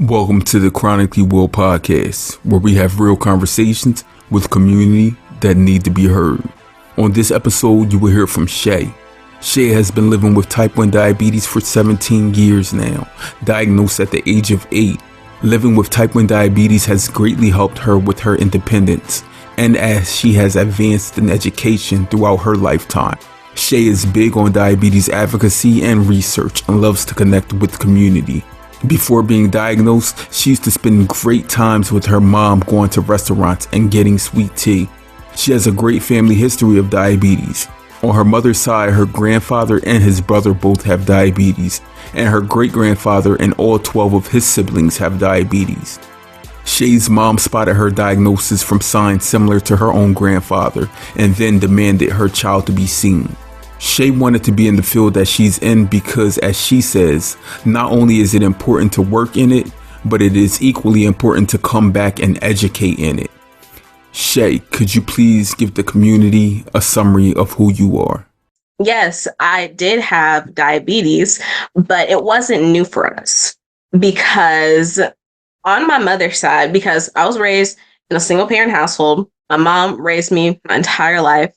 Welcome to the Chronically Will podcast, where we have real conversations with community that need to be heard. On this episode, you will hear from Shay. Shay has been living with type 1 diabetes for 17 years now, diagnosed at the age of 8. Living with type 1 diabetes has greatly helped her with her independence, and as she has advanced in education throughout her lifetime. Shay is big on diabetes advocacy and research and loves to connect with community. Before being diagnosed, she used to spend great times with her mom going to restaurants and getting sweet tea. She has a great family history of diabetes. On her mother's side, her grandfather and his brother both have diabetes, and her great-grandfather and all 12 of his siblings have diabetes. Shay's mom spotted her diagnosis from signs similar to her own grandfather and then demanded her child to be seen. Shay wanted to be in the field that she's in because, as she says, not only is it important to work in it, but it is equally important to come back and educate in it. Shay, could you please give the community a summary of who you are? Yes, I did have diabetes, but it wasn't new for us because on my mother's side, because I was raised in a single parent household, my mom raised me my entire life.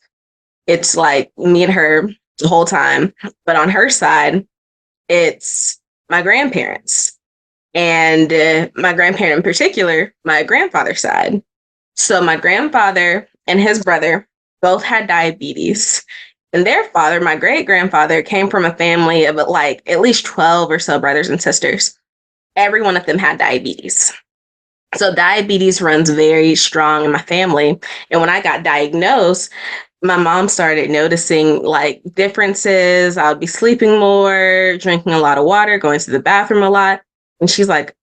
It's like me and her the whole time. But on her side, it's my grandparents. And my grandparent in particular, my grandfather's side. So my grandfather and his brother both had diabetes. And their father, my great-grandfather, came from a family of like at least 12 or so brothers and sisters. Every one of them had diabetes. So diabetes runs very strong in my family. And when I got diagnosed, my mom started noticing like differences. I would be sleeping more, drinking a lot of water, going to the bathroom a lot. And she's like,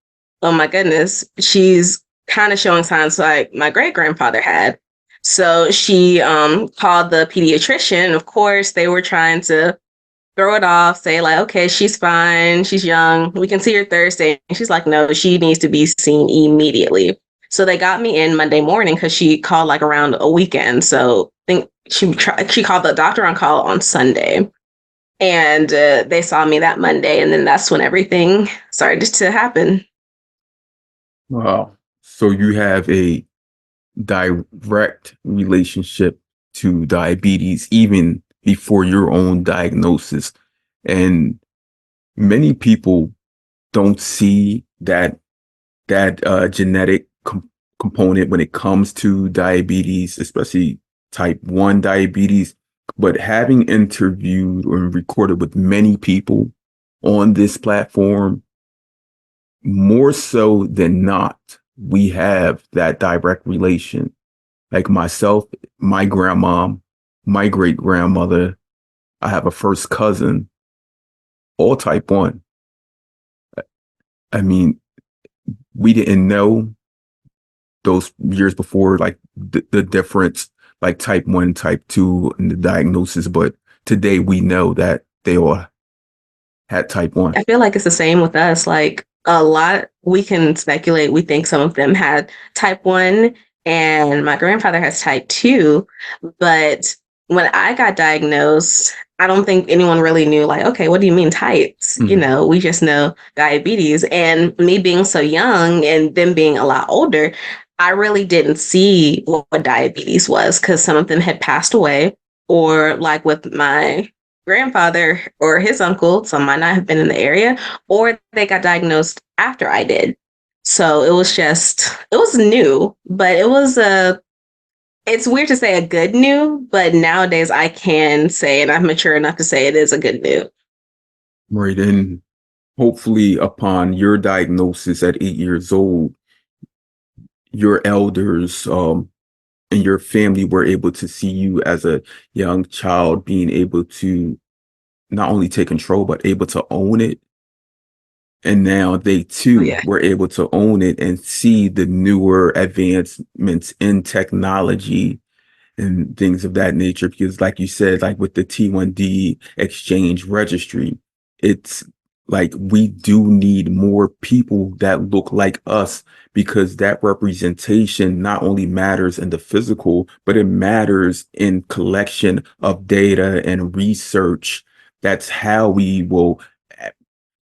oh my goodness, she's kind of showing signs like my great-grandfather had. So she called the pediatrician. Of course, they were trying to throw it off, say like, okay, she's fine. She's young. We can see her Thursday. And she's like, no, she needs to be seen immediately. So they got me in Monday morning because she called like around a weekend. So I think she called the doctor on call on Sunday. And they saw me that Monday. And then that's when everything started to happen. Wow. So you have a direct relationship to diabetes even before your own diagnosis. And many people don't see that genetic component when it comes to diabetes, especially type 1 diabetes. But having interviewed and recorded with many people on this platform, more so than not, we have that direct relation. Like myself, my grandma, my great grandmother, I have a first cousin, all type 1. I mean, we didn't know those years before, like the difference, like type 1, type 2, and the diagnosis. But today we know that they all had type 1. I feel like it's the same with us. Like a lot, we can speculate. We think some of them had type 1 and my grandfather has type 2. But when I got diagnosed, I don't think anyone really knew, like, okay, what do you mean types? Mhm. You know, we just know diabetes. And me being so young and them being a lot older, I really didn't see what diabetes was because some of them had passed away, or like with my grandfather or his uncle, some might not have been in the area, or they got diagnosed after I did. So it was new, but it's weird to say a good new, but nowadays I can say, and I'm mature enough to say it is a good new. Right. And hopefully upon your diagnosis at 8 years old, your elders and your family were able to see you as a young child being able to not only take control, but able to own it. And now they Oh, too yeah. were able to own it and see the newer advancements in technology and things of that nature. Because like you said, like with the T1D exchange registry, it's like we do need more people that look like us, because that representation not only matters in the physical, but it matters in collection of data and research. That's how we will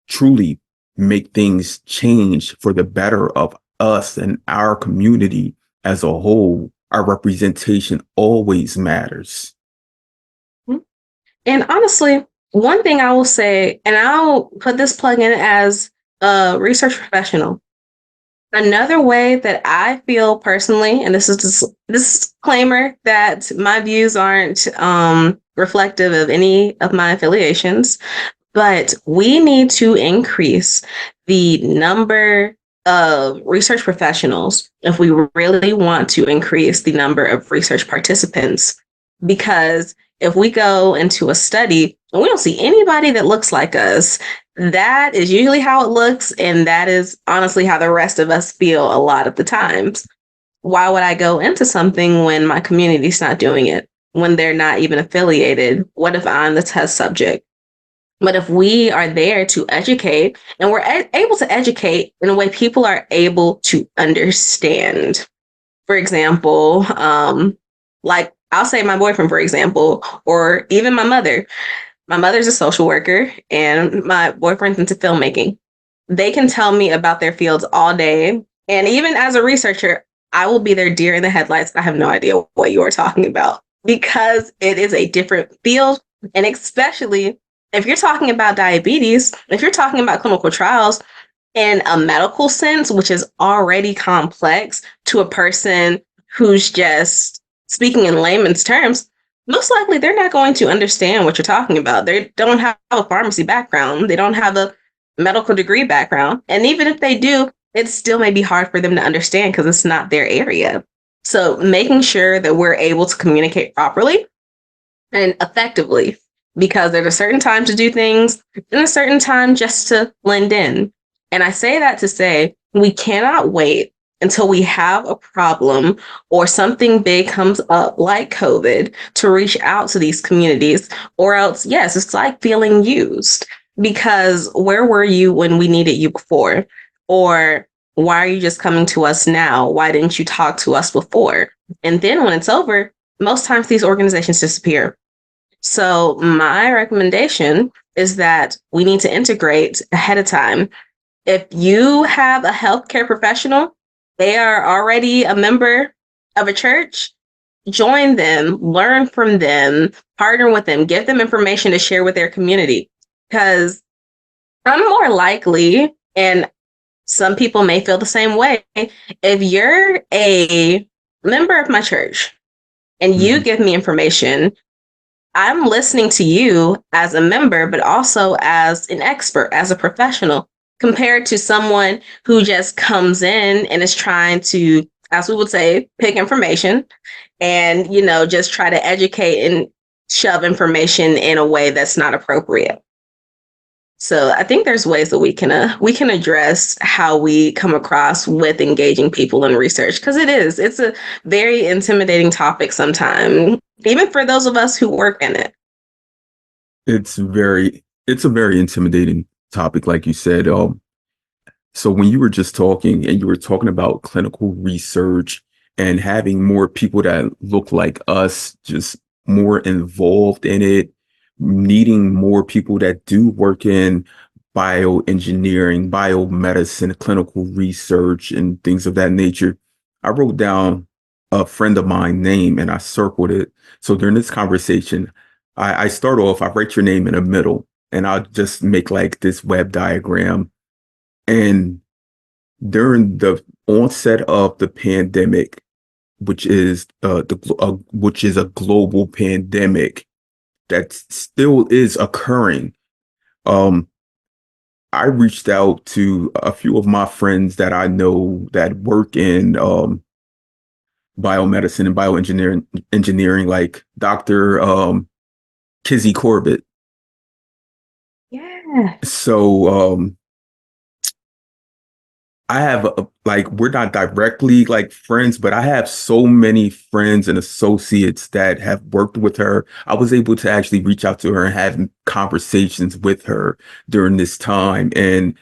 truly make things change for the better of us and our community as a whole, our representation always matters. And honestly, one thing I will say, and I'll put this plug in as a research professional. Another way that I feel personally, and this is just disclaimer that my views aren't reflective of any of my affiliations, but we need to increase the number of research professionals if we really want to increase the number of research participants. Because if we go into a study and we don't see anybody that looks like us, that is usually how it looks. And that is honestly how the rest of us feel a lot of the times. Why would I go into something when my community's not doing it, when they're not even affiliated? What if I'm the test subject? But if we are there to educate and we're able to educate in a way people are able to understand, for example, like I'll say my boyfriend, for example, or even my mother. My mother's a social worker and my boyfriend's into filmmaking. They can tell me about their fields all day. And even as a researcher, I will be their deer in the headlights. I have no idea what you are talking about because it is a different field. And especially if you're talking about diabetes, if you're talking about clinical trials in a medical sense, which is already complex to a person who's just speaking in layman's terms, most likely they're not going to understand what you're talking about. They don't have a pharmacy background. They don't have a medical degree background. And even if they do, it still may be hard for them to understand because it's not their area. So making sure that we're able to communicate properly and effectively, because there's a certain time to do things and a certain time just to blend in. And I say that to say we cannot wait until we have a problem or something big comes up like COVID to reach out to these communities, or else, yes, it's like feeling used because where were you when we needed you before? Or why are you just coming to us now? Why didn't you talk to us before? And then when it's over, most times these organizations disappear. So my recommendation is that we need to integrate ahead of time. If you have a healthcare professional, they are already a member of a church, join them, learn from them, partner with them, give them information to share with their community. Because I'm more likely, and some people may feel the same way, if you're a member of my church and you give me information, I'm listening to you as a member, but also as an expert, as a professional, compared to someone who just comes in and is trying to, as we would say, pick information and, just try to educate and shove information in a way that's not appropriate. So I think there's ways that we can address how we come across with engaging people in research, because it's a very intimidating topic sometimes, even for those of us who work in it. It's a very intimidating topic, like you said. So when you were just talking and you were talking about clinical research and having more people that look like us, just more involved in it, needing more people that do work in bioengineering, biomedicine, clinical research, and things of that nature, I wrote down a friend of mine name and I circled it. So during this conversation, I start off, I write your name in the middle and I'll just make like this web diagram. And during the onset of the pandemic, which is a global pandemic that still is occurring, I reached out to a few of my friends that I know that work in biomedicine and bioengineering, like Dr. Kizzy Corbett. Yeah. So I have we're not directly like friends, but I have so many friends and associates that have worked with her. I was able to actually reach out to her and have conversations with her during this time. And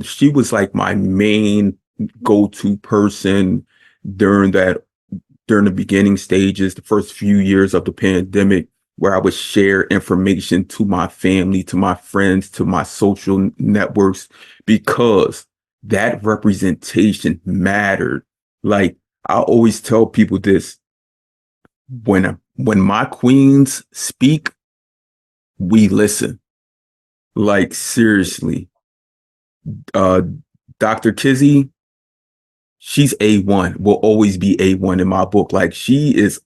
she was like my main go-to person during the beginning stages, the first few years of the pandemic. where I would share information to my family, to my friends, to my social networks, because that representation mattered. Like, I always tell people this: when my queens speak, we listen. Like, seriously, uh, Dr. Kizzy, she's A1, will always be A1 in my book. Like, she is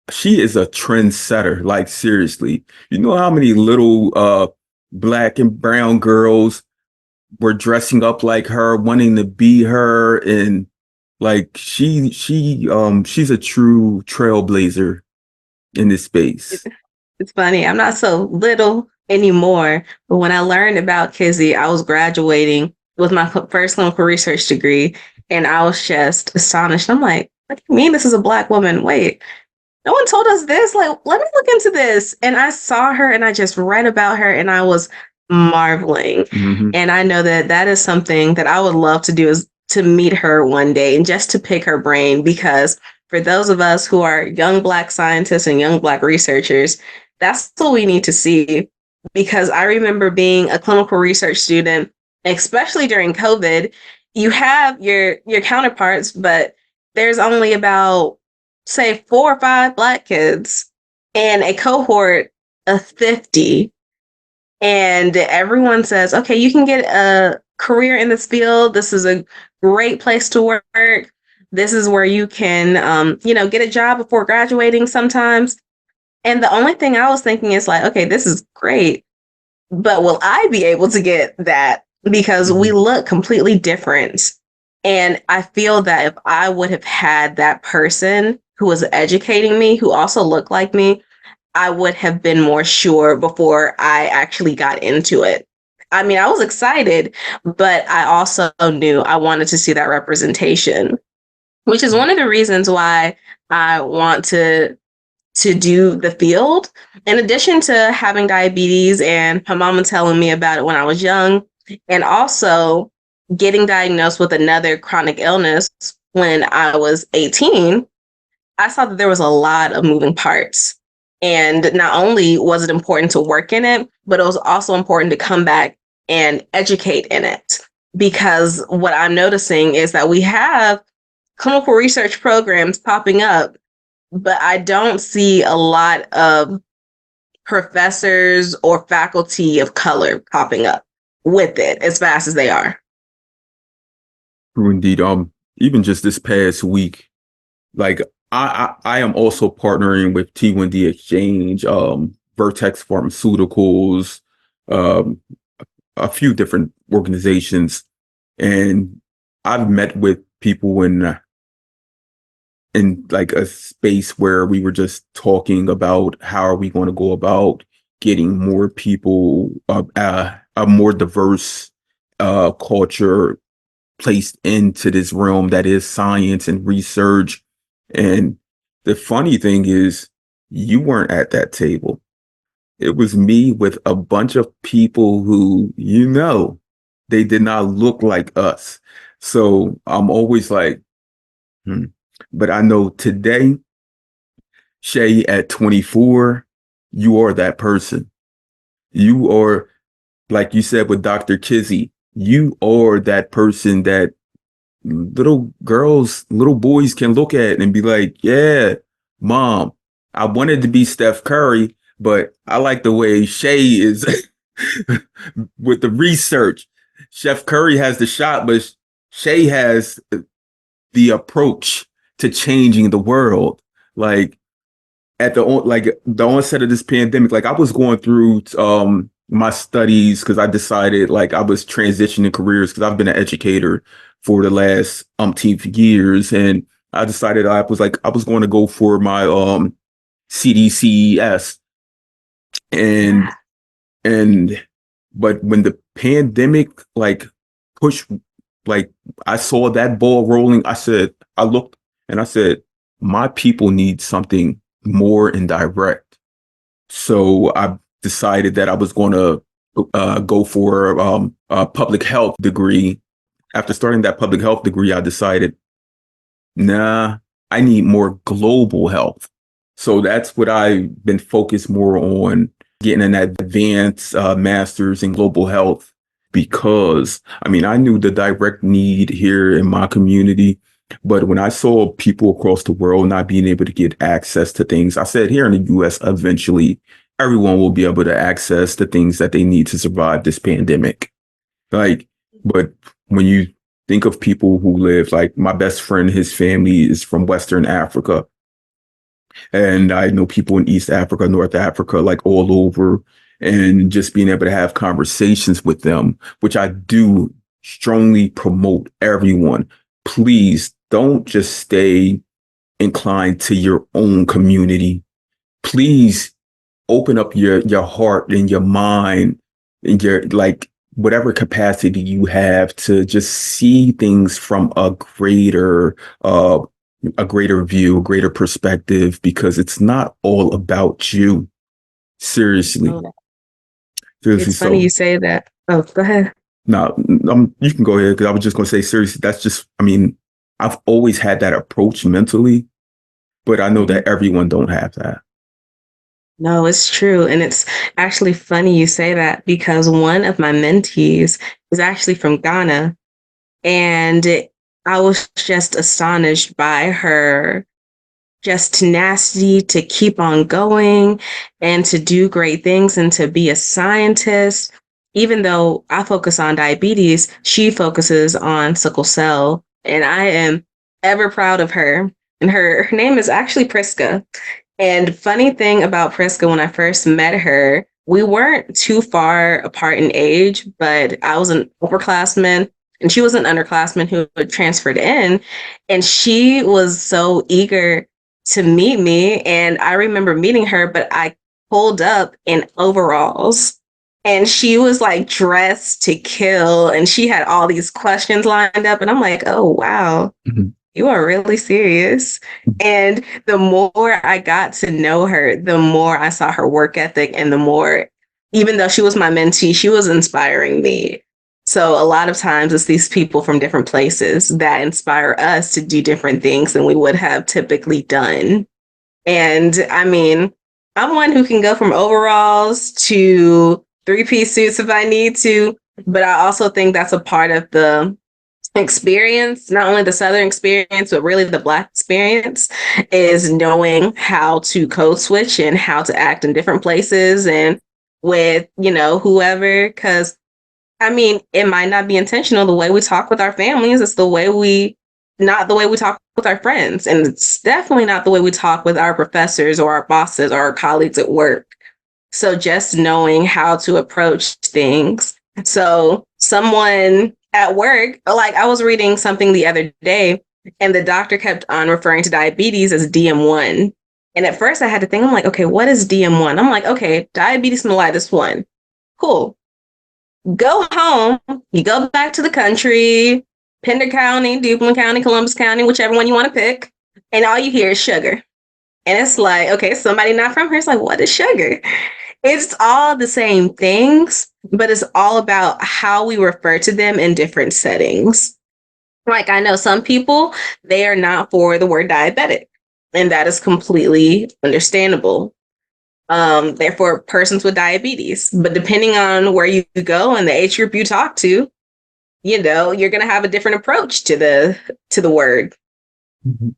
a trendsetter. Like, seriously, you know how many little black and brown girls were dressing up like her, wanting to be her, and like she's a true trailblazer in this space. It's funny. I'm not so little anymore, but when I learned about Kizzy, I was graduating with my first clinical research degree, and I was just astonished. I'm like, what do you mean this is a Black woman? Wait, no one told us this. Like, let me look into this. And I saw her and I just read about her and I was marveling. Mm-hmm. And I know that that is something that I would love to do, is to meet her one day and just to pick her brain, because for those of us who are young Black scientists and young Black researchers, that's what we need to see. Because I remember being a clinical research student, especially during COVID, you have your counterparts, but there's only about, say, 4 or 5 Black kids in a cohort of 50. And everyone says, okay, you can get a career in this field. This is a great place to work. This is where you can, get a job before graduating sometimes. And the only thing I was thinking is like, okay, this is great, but will I be able to get that? Because we look completely different. And I feel that if I would have had that person who was educating me, who also looked like me, I would have been more sure before I actually got into it. I mean, I was excited, but I also knew I wanted to see that representation, which is one of the reasons why I want to do the field. In addition to having diabetes and my mama telling me about it when I was young, and also getting diagnosed with another chronic illness when I was 18, I saw that there was a lot of moving parts. And not only was it important to work in it, but it was also important to come back and educate in it. Because what I'm noticing is that we have clinical research programs popping up, but I don't see a lot of professors or faculty of color popping up with it as fast as they are. True indeed. Even just this past week, like I am also partnering with T1D Exchange, Vertex Pharmaceuticals, um, a few different organizations, and I've met with people in like a space where we were just talking about how are we going to go about getting more people, a more diverse culture placed into this realm that is science and research. And the funny thing is, you weren't at that table. It was me with a bunch of people who, they did not look like us. So I'm always like, But I know today, Shay, at 24, you are that person. You are, like you said with Dr. Kizzy, you are that person that little girls, little boys can look at and be like, yeah, mom, I wanted to be Steph Curry, but I like the way Shay is with the research. Chef Curry has the shot, but Shay has the approach to changing the world. Like at the onset of this pandemic, like I was going through my studies because I decided like I was transitioning careers because I've been an educator for the last umpteenth years, and I decided I was going to go for my CDCES, and but when the pandemic like pushed, like I saw that ball rolling, I looked and I said, my people need something more indirect. So I decided that I was going to go for a public health degree. After starting that public health degree, I decided, nah, I need more global health. So that's what I've been focused more on, getting an advanced master's in global health, because I mean, I knew the direct need here in my community. But when I saw people across the world not being able to get access to things, I said here in the US, eventually everyone will be able to access the things that they need to survive this pandemic. Like, but when you think of people who live, like my best friend, his family is from Western Africa. And I know people in East Africa, North Africa, like all over, and just being able to have conversations with them, which I do strongly promote everyone. Please don't just stay inclined to your own community. Please open up your heart and your mind and your, like, whatever capacity you have to just see things from a greater view, a greater perspective, because it's not all about you. Seriously. Oh, Seriously. it's funny So you say that. Oh, go ahead. now, you can go ahead, because I was just going to say, seriously, that's just, I mean, I've always had that approach mentally, but I know Mhm. that everyone don't have that. No, it's true. And it's actually funny you say that because one of my mentees is actually from Ghana. And I was just astonished by her just tenacity to keep on going and to do great things and to be a scientist. Even though I focus on diabetes, she focuses on sickle cell. And I am ever proud of her. And her name is actually Priska. And funny thing about Priska, when I first met her, we weren't too far apart in age, but I was an upperclassman and she was an underclassman who had transferred in. And she was so eager to meet me. And I remember meeting her, but I pulled up in overalls and she was like dressed to kill. And she had all these questions lined up. And I'm like, oh, wow. Mhm. You are really serious. And the more I got to know her, the more I saw her work ethic and the more, even though she was my mentee, she was inspiring me. So a lot of times it's these people from different places that inspire us to do different things than we would have typically done. And I mean, I'm one who can go from overalls to three-piece suits if I need to, but I also think that's a part of the experience, not only the Southern experience, but really the Black experience, is knowing how to code switch and how to act in different places and with, whoever. Because, I mean, it might not be intentional the way we talk with our families. It's not the way we talk with our friends. And it's definitely not the way we talk with our professors or our bosses or our colleagues at work. So just knowing how to approach things. So someone at work, like I was reading something the other day, and the doctor kept on referring to diabetes as DM1. And at first I had to think, I'm like, okay, what is DM1? I'm like, okay, diabetes mellitus 1. Cool. Go home. You go back to the country, Pender County, Duplin County, Columbus County, whichever one you want to pick. And all you hear is sugar. And it's like, okay, somebody not from here is like, what is sugar? It's all the same things, but it's all about how we refer to them in different settings. Like I know some people, they are not for the word diabetic, and that is completely understandable. Therefore, persons with diabetes. But depending on where you go and the age group you talk to, you're gonna have a different approach to the word. Mhm.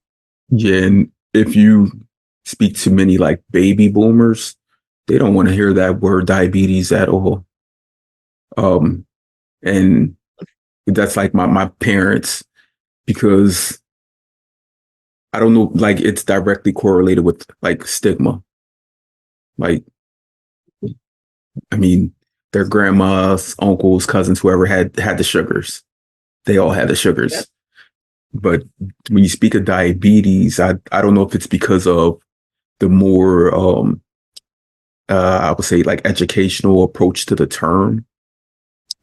Yeah, and if you speak to many like baby boomers, they don't want to hear that word diabetes at all. Um, and that's like my parents, because I don't know, like it's directly correlated with like stigma. Like, I mean, their grandmas, uncles, cousins, whoever had the sugars, they all had the Yep. sugars. But when you speak of diabetes, I don't know if it's because of the more I would say like educational approach to the term,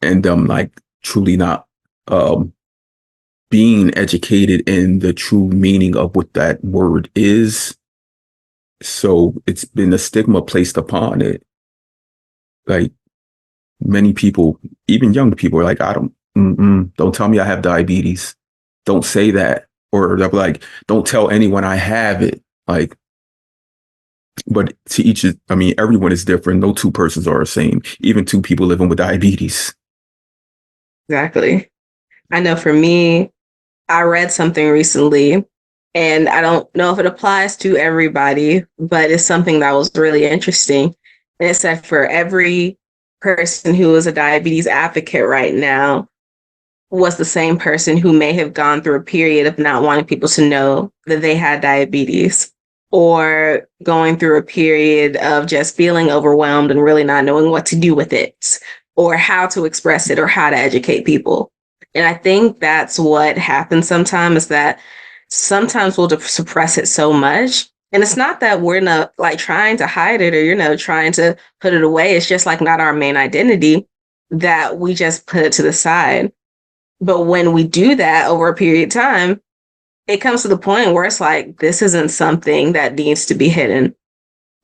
and like truly not um being educated in the true meaning of what that word is. So it's been a stigma placed upon it. Like many people, even young people, are like, I don't tell me I have diabetes. Don't say that. Or they'll be like, don't tell anyone I have it. Like, But to each, I mean, everyone is different. No two persons are the same. Even two people living with diabetes. Exactly. I know for me, I read something recently, and I don't know if it applies to everybody, but it's something that was really interesting. And it said for every person who is a diabetes advocate right now was the same person who may have gone through a period of not wanting people to know that they had diabetes, or going through a period of just feeling overwhelmed and really not knowing what to do with it, or how to express it, or how to educate people. And I think that's what happens sometimes, is that sometimes we'll suppress it so much. And it's not that we're not like trying to hide it, or, trying to put it away. It's just like not our main identity, that we just put it to the side. But when we do that over a period of time, it comes to the point where it's like, this isn't something that needs to be hidden.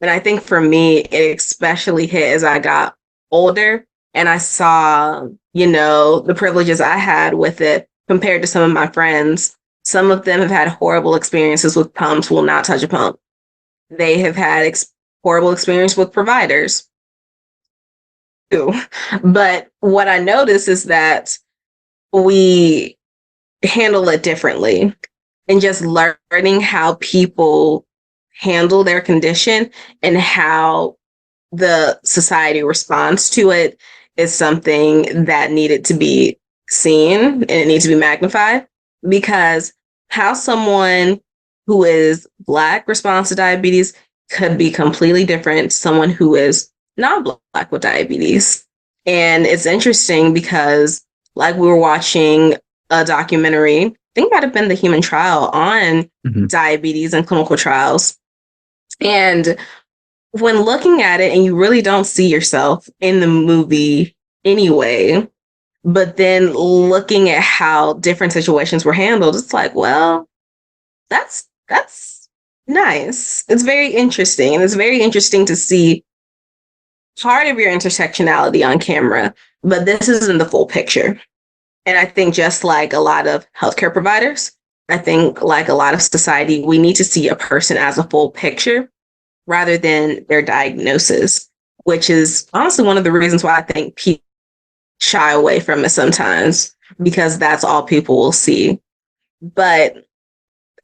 And I think for me, it especially hit as I got older and I saw, the privileges I had with it compared to some of my friends. Some of them have had horrible experiences with pumps, will not touch a pump. They have had horrible experience with providers too. But what I notice is that we handle it differently, and just learning how people handle their condition and how the society responds to it is something that needed to be seen, and it needs to be magnified, because how someone who is Black responds to diabetes could be completely different to someone who is not Black with diabetes. And it's interesting because, like, we were watching a documentary, I think it might have been the Human Trial on diabetes and clinical trials. And when looking at it, and you really don't see yourself in the movie anyway, but then looking at how different situations were handled, it's like, well, that's nice. It's very interesting. And it's very interesting to see part of your intersectionality on camera, but this isn't the full picture. And I think just like a lot of healthcare providers, I think like a lot of society, we need to see a person as a full picture rather than their diagnosis, which is honestly one of the reasons why I think people shy away from it sometimes, because that's all people will see. But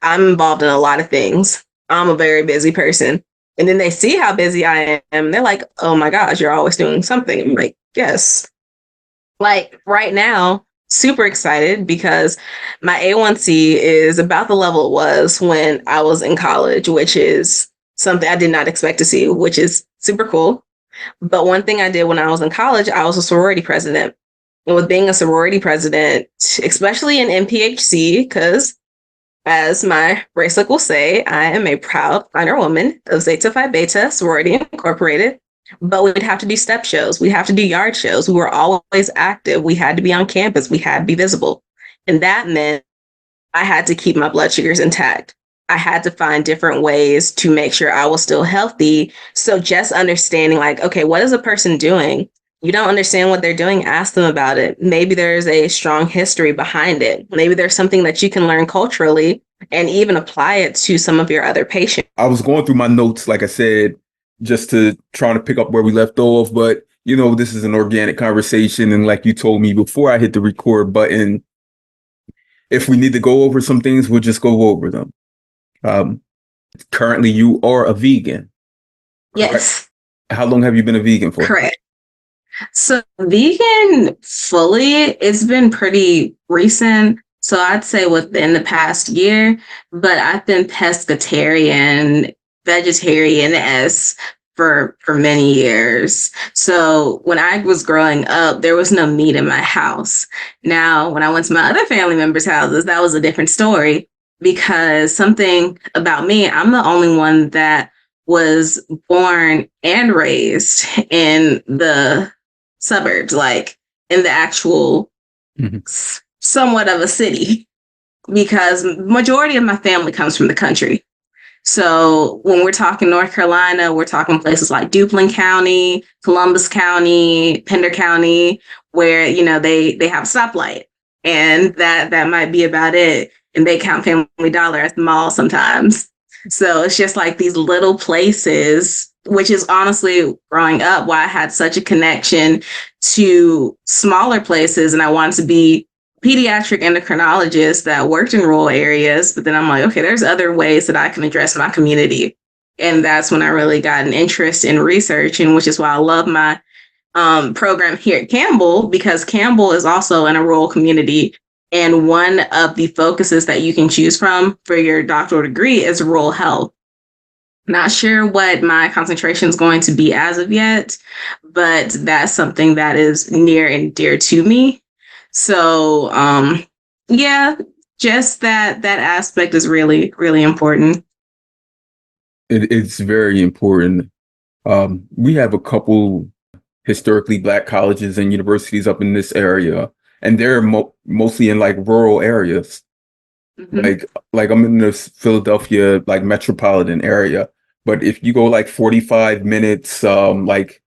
I'm involved in a lot of things. I'm a very busy person. And then they see how busy I am. They're like, oh my gosh, you're always doing something. I'm like, yes. Like right now, super excited because my A1C is about the level it was when I was in college, which is something I did not expect to see, which is super cool. But one thing I did when I was in college, I was a sorority president. And with being a sorority president, especially in NPHC, because as my bracelet will say, I am a proud minor woman of Zeta Phi Beta Sorority Incorporated. But we'd have to do step shows. We have to do yard shows. We were always active. We had to be on campus. We had to be visible. And that meant I had to keep my blood sugars intact. I had to find different ways to make sure I was still healthy. So just understanding like, okay, what is a person doing? You don't understand what they're doing, ask them about it. Maybe there's a strong history behind it. Maybe there's something that you can learn culturally and even apply it to some of your other patients. I was going through my notes, like I said, just to try to pick up where we left off. But, this is an organic conversation. And like you told me before I hit the record button, if we need to go over some things, we'll just go over them. Currently, you are a vegan. Correct? Yes. How long have you been a vegan for? Correct. So vegan fully, it's been pretty recent. So I'd say within the past year, but I've been pescatarian, vegetarian-esque for many years. So when I was growing up, there was no meat in my house. Now, when I went to my other family members' houses, that was a different story, because something about me, I'm the only one that was born and raised in the suburbs, like in the actual somewhat of a city, because majority of my family comes from the country. So when we're talking North Carolina, we're talking places like Duplin County, Columbus County, Pender County, where, they have a stoplight, and that might be about it. And they count Family Dollar at the mall sometimes. So it's just like these little places, which is honestly growing up why I had such a connection to smaller places. And I wanted to be a pediatric endocrinologist that worked in rural areas. But then I'm like, okay, there's other ways that I can address my community. And that's when I really got an interest in research, and which is why I love my program here at Campbell, because Campbell is also in a rural community. And one of the focuses that you can choose from for your doctoral degree is rural health. Not sure what my concentration is going to be as of yet, but that's something that is near and dear to me. So, yeah, just that aspect is really, really important. It's very important. We have a couple historically Black colleges and universities up in this area, and they're mostly in like rural areas. Mm-hmm. Like I'm in the Philadelphia like metropolitan area, but if you go like 45 minutes like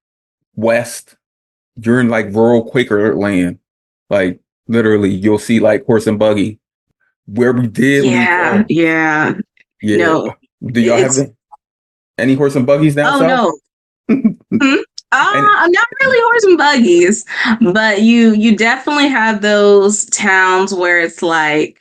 west, you're in like rural Quaker land. Like literally, you'll see like horse and buggy. Where we did leave Yeah, off, yeah. yeah. No, Do y'all have it's any horse and buggies down oh south? no. Hmm? And Not really horse and buggies, but you definitely have those towns where it's like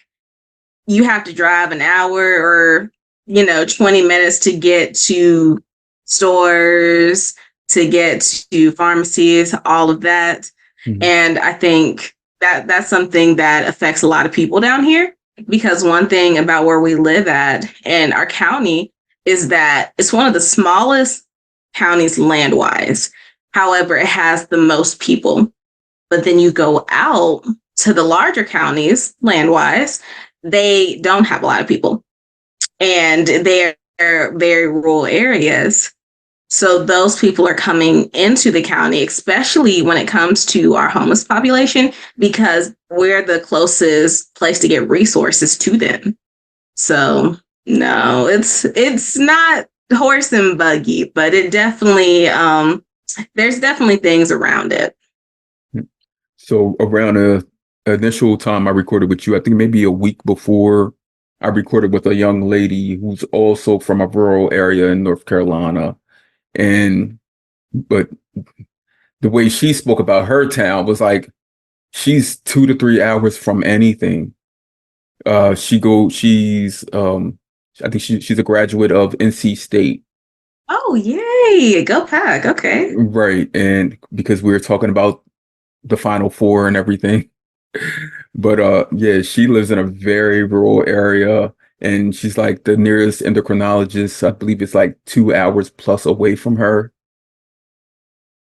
you have to drive an hour or 20 minutes to get to stores, to get to pharmacies, all of that. Mhm. And I think that that's something that affects a lot of people down here, because one thing about where we live at in our county is that it's one of the smallest counties land wise. However, it has the most people. But then you go out to the larger counties land wise, they don't have a lot of people, and they're very rural areas. So those people are coming into the county, especially when it comes to our homeless population, because we're the closest place to get resources to them. So no, it's not horse and buggy, but it definitely there's definitely things around it. So around the initial time I recorded with you, I think maybe a week before, I recorded with a young lady who's also from a rural area in North Carolina. And but the way she spoke about her town was like she's 2 to 3 hours from anything. She's I think she's a graduate of NC State. Oh, yay. Go pack. Okay. Right. And because we were talking about the Final Four and everything. But yeah, she lives in a very rural area, and she's like the nearest endocrinologist, I believe it's like 2 hours plus away from her.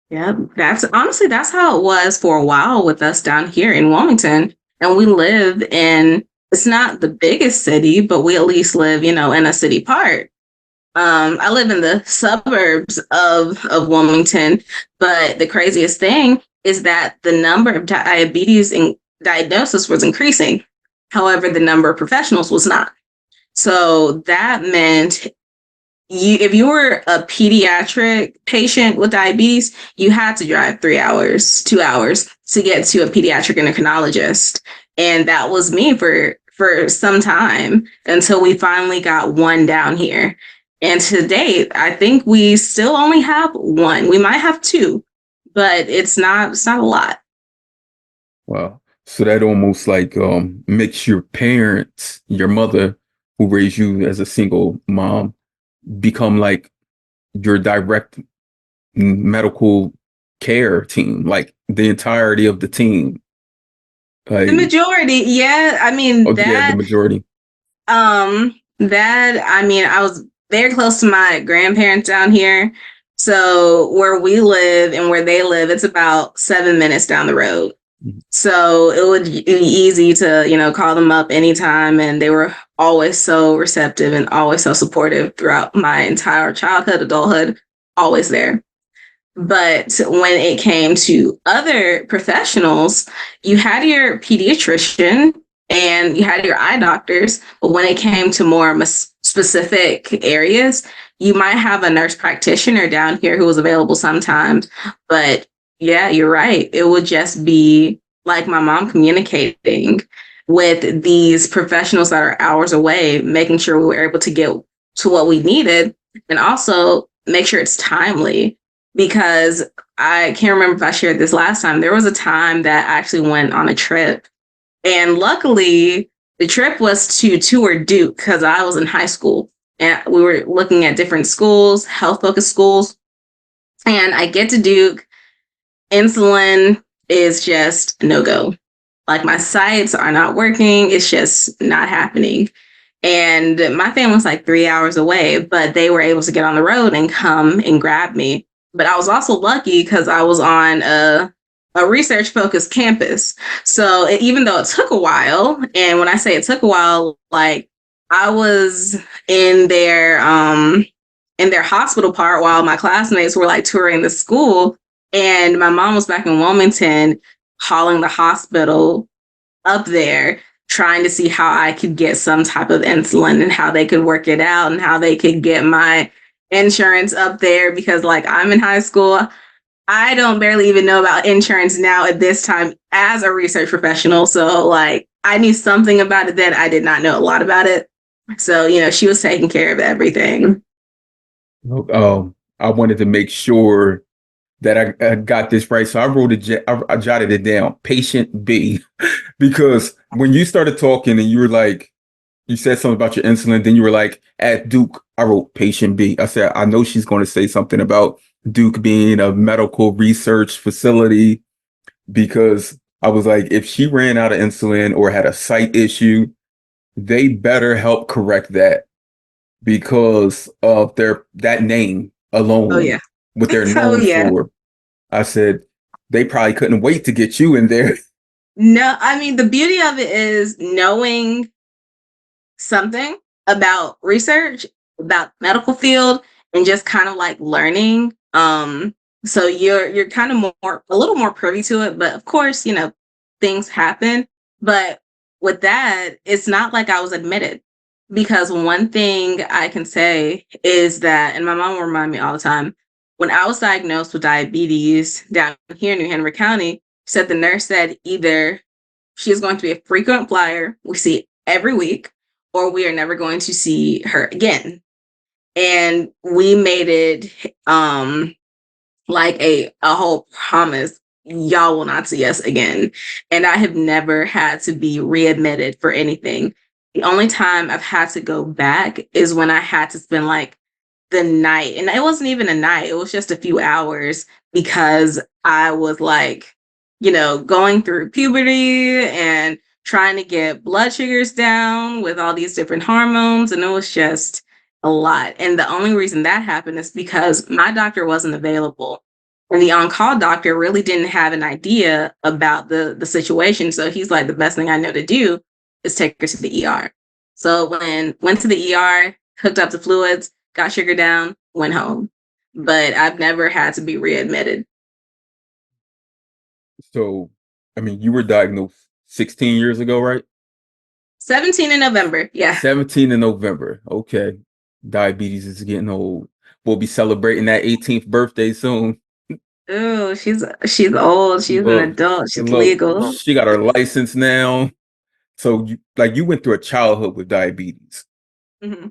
Yeah, that's honestly that's how it was for a while with us down here in Wilmington. And we live in it's not the biggest city, but we at least live, in a city part. I live in the suburbs of Wilmington, but the craziest thing is that the number of diabetes and diagnosis was increasing. However, the number of professionals was not. So that meant if you were a pediatric patient with diabetes, you had to drive 3 hours, 2 hours to get to a pediatric endocrinologist. And that was me for some time until we finally got one down here. And to date, I think we still only have one. We might have two, but it's not a lot. Wow. So that almost like makes your parents, your mother who raised you as a single mom, become like your direct medical care team, like the entirety of the team. The Like, majority, yeah. I mean oh yeah, the that majority. that I mean I was very close to my grandparents down here. So where we live and where they live, it's about 7 minutes down the road. Mhm. So it would be easy to, call them up anytime. And they were always so receptive and always so supportive throughout my entire childhood, adulthood, always there. But when it came to other professionals, you had your pediatrician and you had your eye doctors. But when it came to more specific areas, you might have a nurse practitioner down here who was available sometimes. But yeah, you're right. It would just be like my mom communicating with these professionals that are hours away, making sure we were able to get to what we needed, and also make sure it's timely. Because I can't remember if I shared this last time. There was a time that I actually went on a trip, and luckily the trip was to tour Duke because I was in high school and we were looking at different schools, health focused schools. And I get to Duke, insulin is just no go. Like my sites are not working, it's just not happening. And my family was like 3 hours away, but they were able to get on the road and come and grab me. But I was also lucky because I was on a research focused campus. So even though it took a while, and when I say it took a while, like I was in their hospital part while my classmates were like touring the school, and my mom was back in Wilmington hauling the hospital up there trying to see how I could get some type of insulin and how they could work it out and how they could get my insurance up there, because like I'm in high school. I don't barely even know about insurance now at this time as a research professional. So like I knew something about it then. I did not know a lot about it. So, she was taking care of everything. I wanted to make sure that I got this right. So I wrote I jotted it down, patient B, because when you started talking and you were like, you said something about your insulin, then you were like, at Duke, I wrote patient B. I said, I know she's going to say something about Duke being a medical research facility, because I was like, if she ran out of insulin or had a site issue, they better help correct that because of that name Oh, alone, yeah. what they're Oh, known yeah. for. I said, they probably couldn't wait to get you in there. No, I mean, the beauty of it is knowing something about research, about medical field, and just kind of like learning. So you're kind of a little more privy to it, but of course, things happen. But with that, it's not like I was admitted, because one thing I can say is that, and my mom will remind me all the time, when I was diagnosed with diabetes down here in New Henry County, the nurse said either she is going to be a frequent flyer we see every week, or we are never going to see her again. And we made it like a whole promise, y'all will not see us again. And I have never had to be readmitted for anything. The only time I've had to go back is when I had to spend like the night, and it wasn't even a night, it was just a few hours, because I was like, going through puberty and trying to get blood sugars down with all these different hormones, and it was just a lot. And the only reason that happened is because my doctor wasn't available, and the on-call doctor really didn't have an idea about the situation. So he's like, the best thing I know to do is take her to the ER. So when went to the ER, hooked up the fluids, got sugar down, went home. But I've never had to be readmitted. So, I mean, you were diagnosed 16 years ago, right? 17 in November. Yeah. 17 in November. Okay. Diabetes is getting old. We'll be celebrating that 18th birthday soon. Oh, she's old. She's an adult. She's legal. She got her license now. So you went through a childhood with diabetes. Mm-hmm.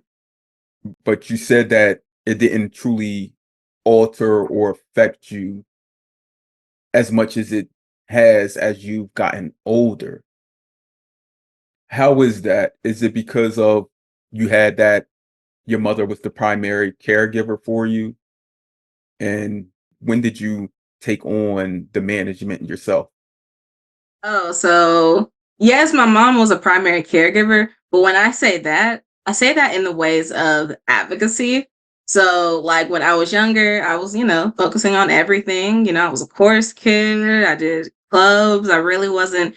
But you said that it didn't truly alter or affect you as much as it has as you've gotten older. How is that? Is it because of you had that your mother was the primary caregiver for you? And when did you take on the management yourself? Oh, so yes, my mom was a primary caregiver, but when I say that in the ways of advocacy. So like when I was younger, I was, focusing on everything. I was a chorus kid. I did clubs. I really wasn't,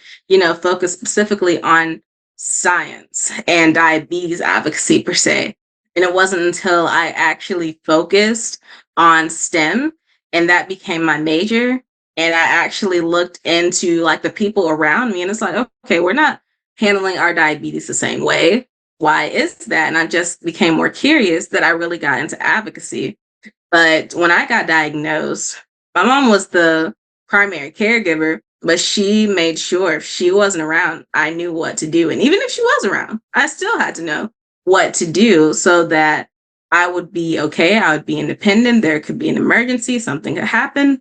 focused specifically on science and diabetes advocacy per se. And it wasn't until I actually focused on STEM and that became my major, and I actually looked into like the people around me, and it's like, okay, we're not handling our diabetes the same way. Why is that? And I just became more curious that I really got into advocacy. But when I got diagnosed, my mom was the primary caregiver, but she made sure if she wasn't around, I knew what to do. And even if she was around, I still had to know what to do so that I would be okay. I would be independent. There could be an emergency, something could happen.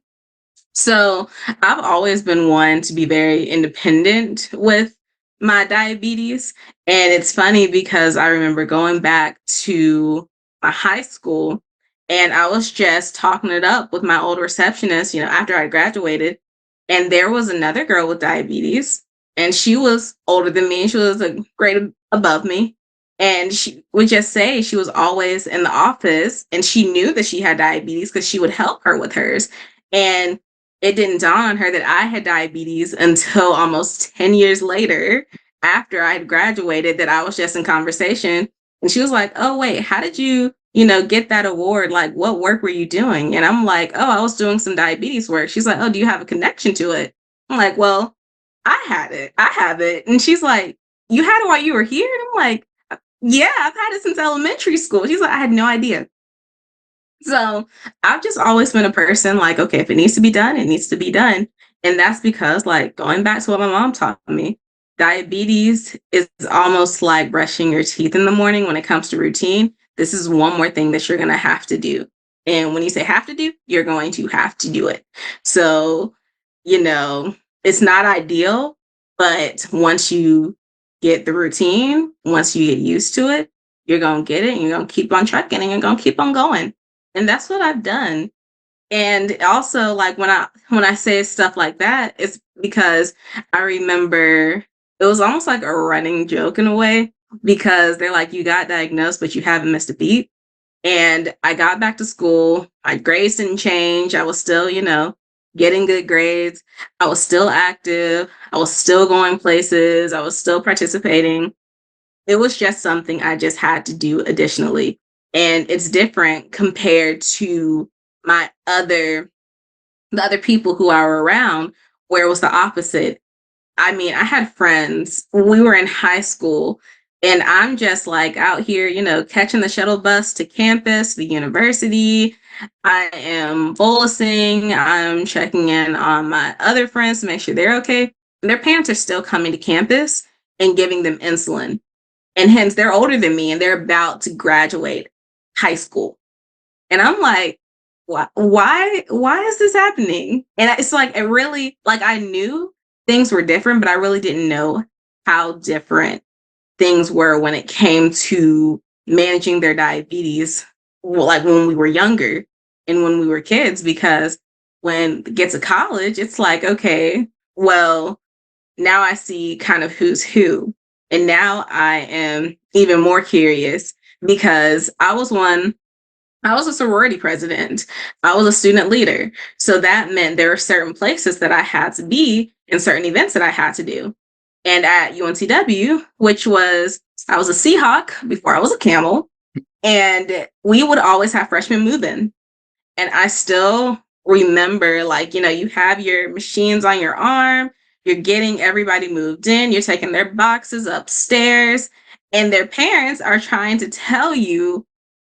So I've always been one to be very independent with my diabetes. And it's funny because I remember going back to my high school and I was just talking it up with my old receptionist, after I graduated. And there was another girl with diabetes, and she was older than me. She was a grade above me. And she would just say she was always in the office and she knew that she had diabetes because she would help her with hers. And it didn't dawn on her that I had diabetes until almost 10 years later, after I had graduated, that I was just in conversation. And she was like, "Oh, wait, how did you get that award? Like, what work were you doing?" And I'm like, "Oh, I was doing some diabetes work." She's like, "Oh, do you have a connection to it?" I'm like, "Well, I had it. I have it." And she's like, "You had it while you were here?" And I'm like, "Yeah, I've had it since elementary school." She's like, "I had no idea." So I've just always been a person like, okay, if it needs to be done, it needs to be done. And that's because, like, going back to what my mom taught me, diabetes is almost like brushing your teeth in the morning when it comes to routine. This is one more thing that you're going to have to do. And when you say have to do, you're going to have to do it. So, you know, it's not ideal, but once you get the routine, once you get used to it, you're going to get it and you're going to keep on trucking and you're going to keep on going. And that's what I've done. And also, like, when I say stuff like that, it's because I remember it was almost like a running joke in a way, because they're like, "You got diagnosed, but you haven't missed a beat." And I got back to school. My grades didn't change. I was still, getting good grades. I was still active. I was still going places. I was still participating. It was just something I just had to do additionally. And it's different compared to my the other people who I were around, where it was the opposite. I mean, I had friends, we were in high school, and I'm just like out here, catching the shuttle bus to campus, the university. I am bolusing, I'm checking in on my other friends to make sure they're okay. And their parents are still coming to campus and giving them insulin, and hence they're older than me and they're about to graduate high school. And I'm like, why is this happening? And it's like, it really, like, I knew things were different, but I really didn't know how different things were when it came to managing their diabetes, like when we were younger and when we were kids. Because when it gets to college, it's like, okay, well, now I see kind of who's who. And now I am even more curious because I was a sorority president. I was a student leader. So that meant there were certain places that I had to be and certain events that I had to do. And at UNCW, I was a Seahawk before I was a Camel, and we would always have freshmen move in. And I still remember, like, you have your machines on your arm, you're getting everybody moved in, you're taking their boxes upstairs, and their parents are trying to tell you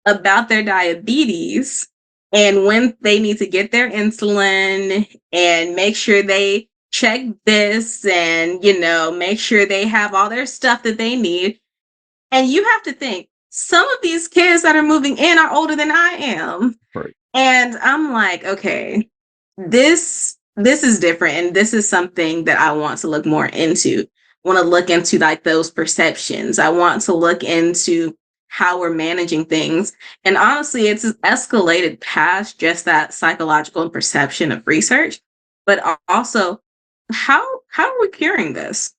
about their diabetes and when they need to get their insulin and make sure they check this and, make sure they have all their stuff that they need. And you have to think, some of these kids that are moving in are older than I am. Right. And I'm like, okay, this is different, and this is something that I want to look more into. I want to look into, like, those perceptions. I want to look into how we're managing things. And honestly, it's escalated past just that psychological perception of research, but also how are we curing this?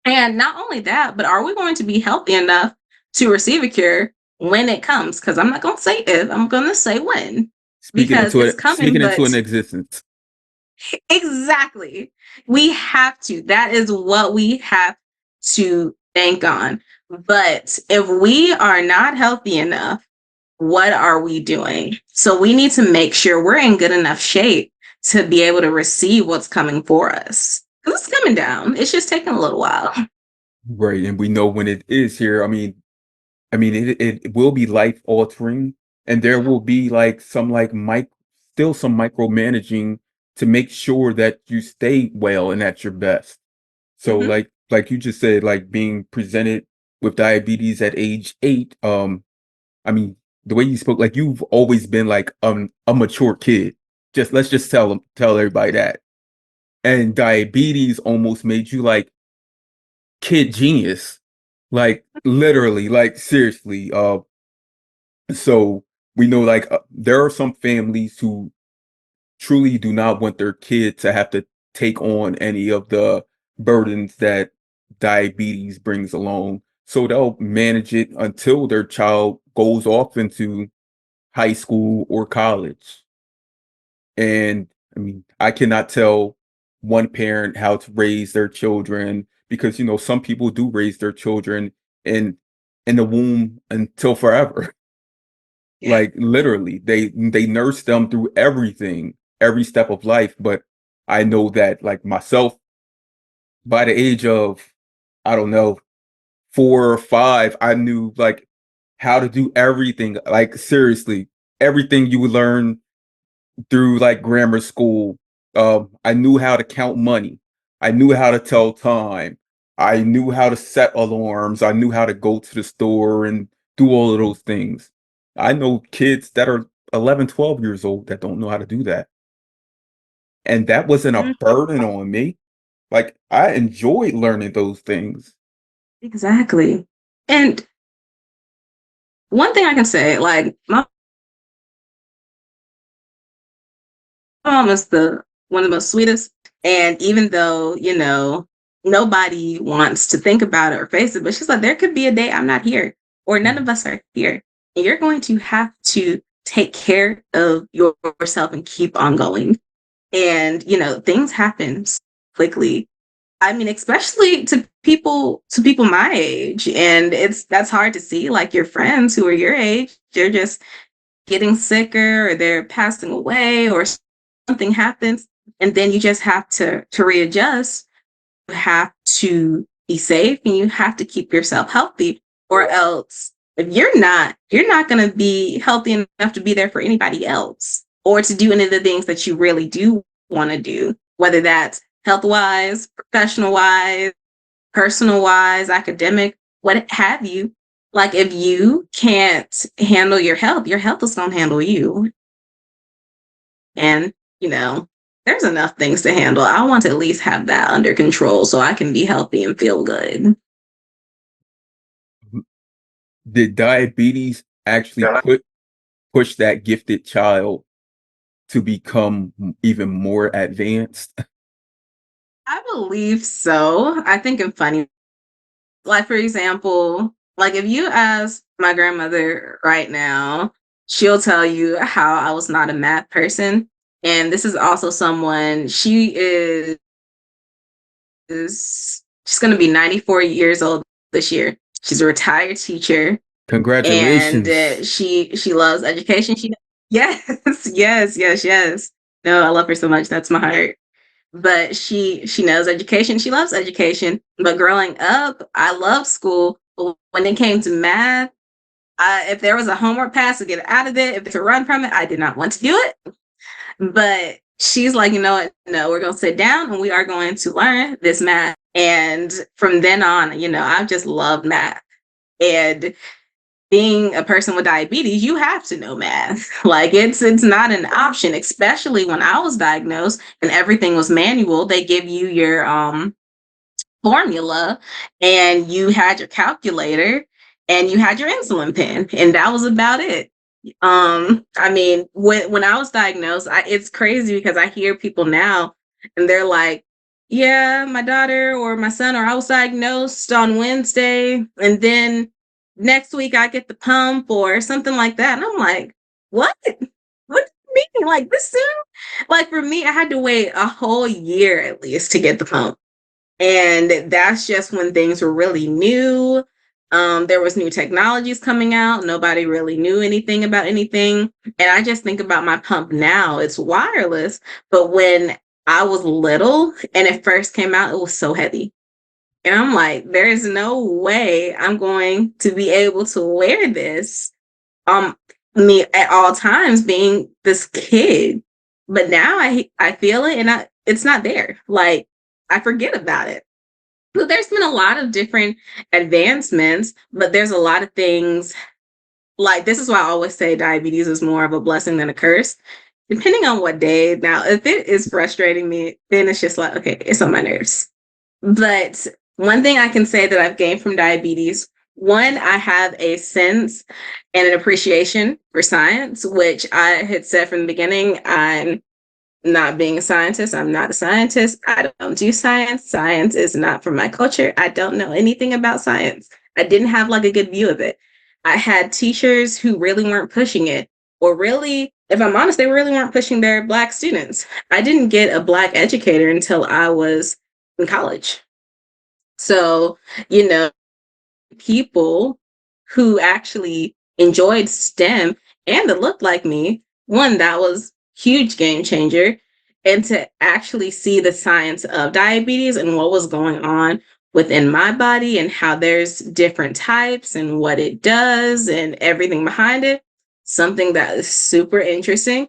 And not only that, but are we going to be healthy enough to receive a cure when it comes? Because I'm not going to say if, I'm going to say when, because it's coming. Speaking into But an existence. exactly, we have to. That is what we have to bank on. But if we are not healthy enough, what are we doing? So we need to make sure we're in good enough shape to be able to receive what's coming for us. Because it's coming down. It's just taking a little while. Right. And we know when it is here. It will be life altering, and there will be like still some micromanaging to make sure that you stay well and at your best. So Mhm. like you just said, like being presented with diabetes at age 8, I mean, the way you spoke, like you've always been like a mature kid. Just let's just tell everybody that. And diabetes almost made you like kid genius, like literally, like seriously. So we know like there are some families who truly do not want their kid to have to take on any of the burdens that diabetes brings along. So they'll manage it until their child goes off into high school or college. And I mean, I cannot tell one parent how to raise their children because, some people do raise their children in in the womb until forever. Yeah. Like literally, they nurse them through everything, every step of life. But I know that like myself, by the age of, I don't know, 4 or 5, I knew like how to do everything. Like seriously, everything you would learn through like grammar school. I knew how to count money. I knew how to tell time. I knew how to set alarms. I knew how to go to the store and do all of those things. I know kids that are 11, 12 years old that don't know how to do that. And that wasn't a Mm, burden on me. Like I enjoyed learning those things. exactly. And one thing I can say, like my mom is the one of the most sweetest. And even though, nobody wants to think about it or face it, but she's like, there could be a day I'm not here, or none of us are here. And you're going to have to take care of yourself and keep on going. And, things happen quickly. I mean, especially to people my age. And that's hard to see, like your friends who are your age, they're just getting sicker or they're passing away or something happens, and then you just have to readjust. You have to be safe and you have to keep yourself healthy, or else if you're not going to be healthy enough to be there for anybody else or to do any of the things that you really do want to do, whether that's health wise, professional wise, personal wise, academic, what have you. Like if you can't handle your health is going to handle you. And, you know, there's enough things to handle. I want to at least have that under control so I can be healthy and feel good. Did diabetes actually push that gifted child to become even more advanced? I believe so. I think I'm funny. Like, for example, like if you ask my grandmother right now, she'll tell you how I was not a math person. And this is also someone, she's going to be 94 years old this year. She's a retired teacher and Congratulations. she loves education. She yes, yes. No, I love her so much. That's my heart. But she knows education. She loves education. But growing up, I loved school. But when it came to math, if there was a homework pass to get out of it, if to run from it, I did not want to do it. But she's like, you know what? No, we're going to sit down and we are going to learn this math. And from then on, I've just loved math. And being a person with diabetes, you have to know math. Like it's not an option, especially when I was diagnosed and everything was manual. They give you your formula and you had your calculator and you had your insulin pen and that was about it. I mean, when I was diagnosed, it's crazy because I hear people now and they're like, yeah, my daughter or my son, or I was diagnosed on Wednesday and then next week I get the pump or something like that. And I'm like, what? What do you mean? Like this soon? Like for me, I had to wait a whole year at least to get the pump. And that's just when things were really new. There was new technologies coming out. Nobody really knew anything about anything. And I just think about my pump now. It's wireless. But when I was little and it first came out, it was so heavy. And I'm like, there is no way I'm going to be able to wear this. Me at all times being this kid. But now I feel it and it's not there. Like I forget about it. So there's been a lot of different advancements, but there's a lot of things like, this is why I always say diabetes is more of a blessing than a curse, depending on what day. Now, if it is frustrating me, then it's just like, okay, it's on my nerves. But one thing I can say that I've gained from diabetes, one, I have a sense and an appreciation for science, which I had said from the beginning. I'm not being a scientist. I'm not a scientist. I don't do science. Science is not from my culture. I don't know anything about science. I didn't have like a good view of it. I had teachers who really weren't pushing it, or really, if I'm honest, they really weren't pushing their Black students. I didn't get a Black educator until I was in college. So, you know, people who actually enjoyed STEM and that looked like me, one, that was huge game changer. And to actually see the science of diabetes and what was going on within my body and how there's different types and what it does and everything behind it, something that is super interesting.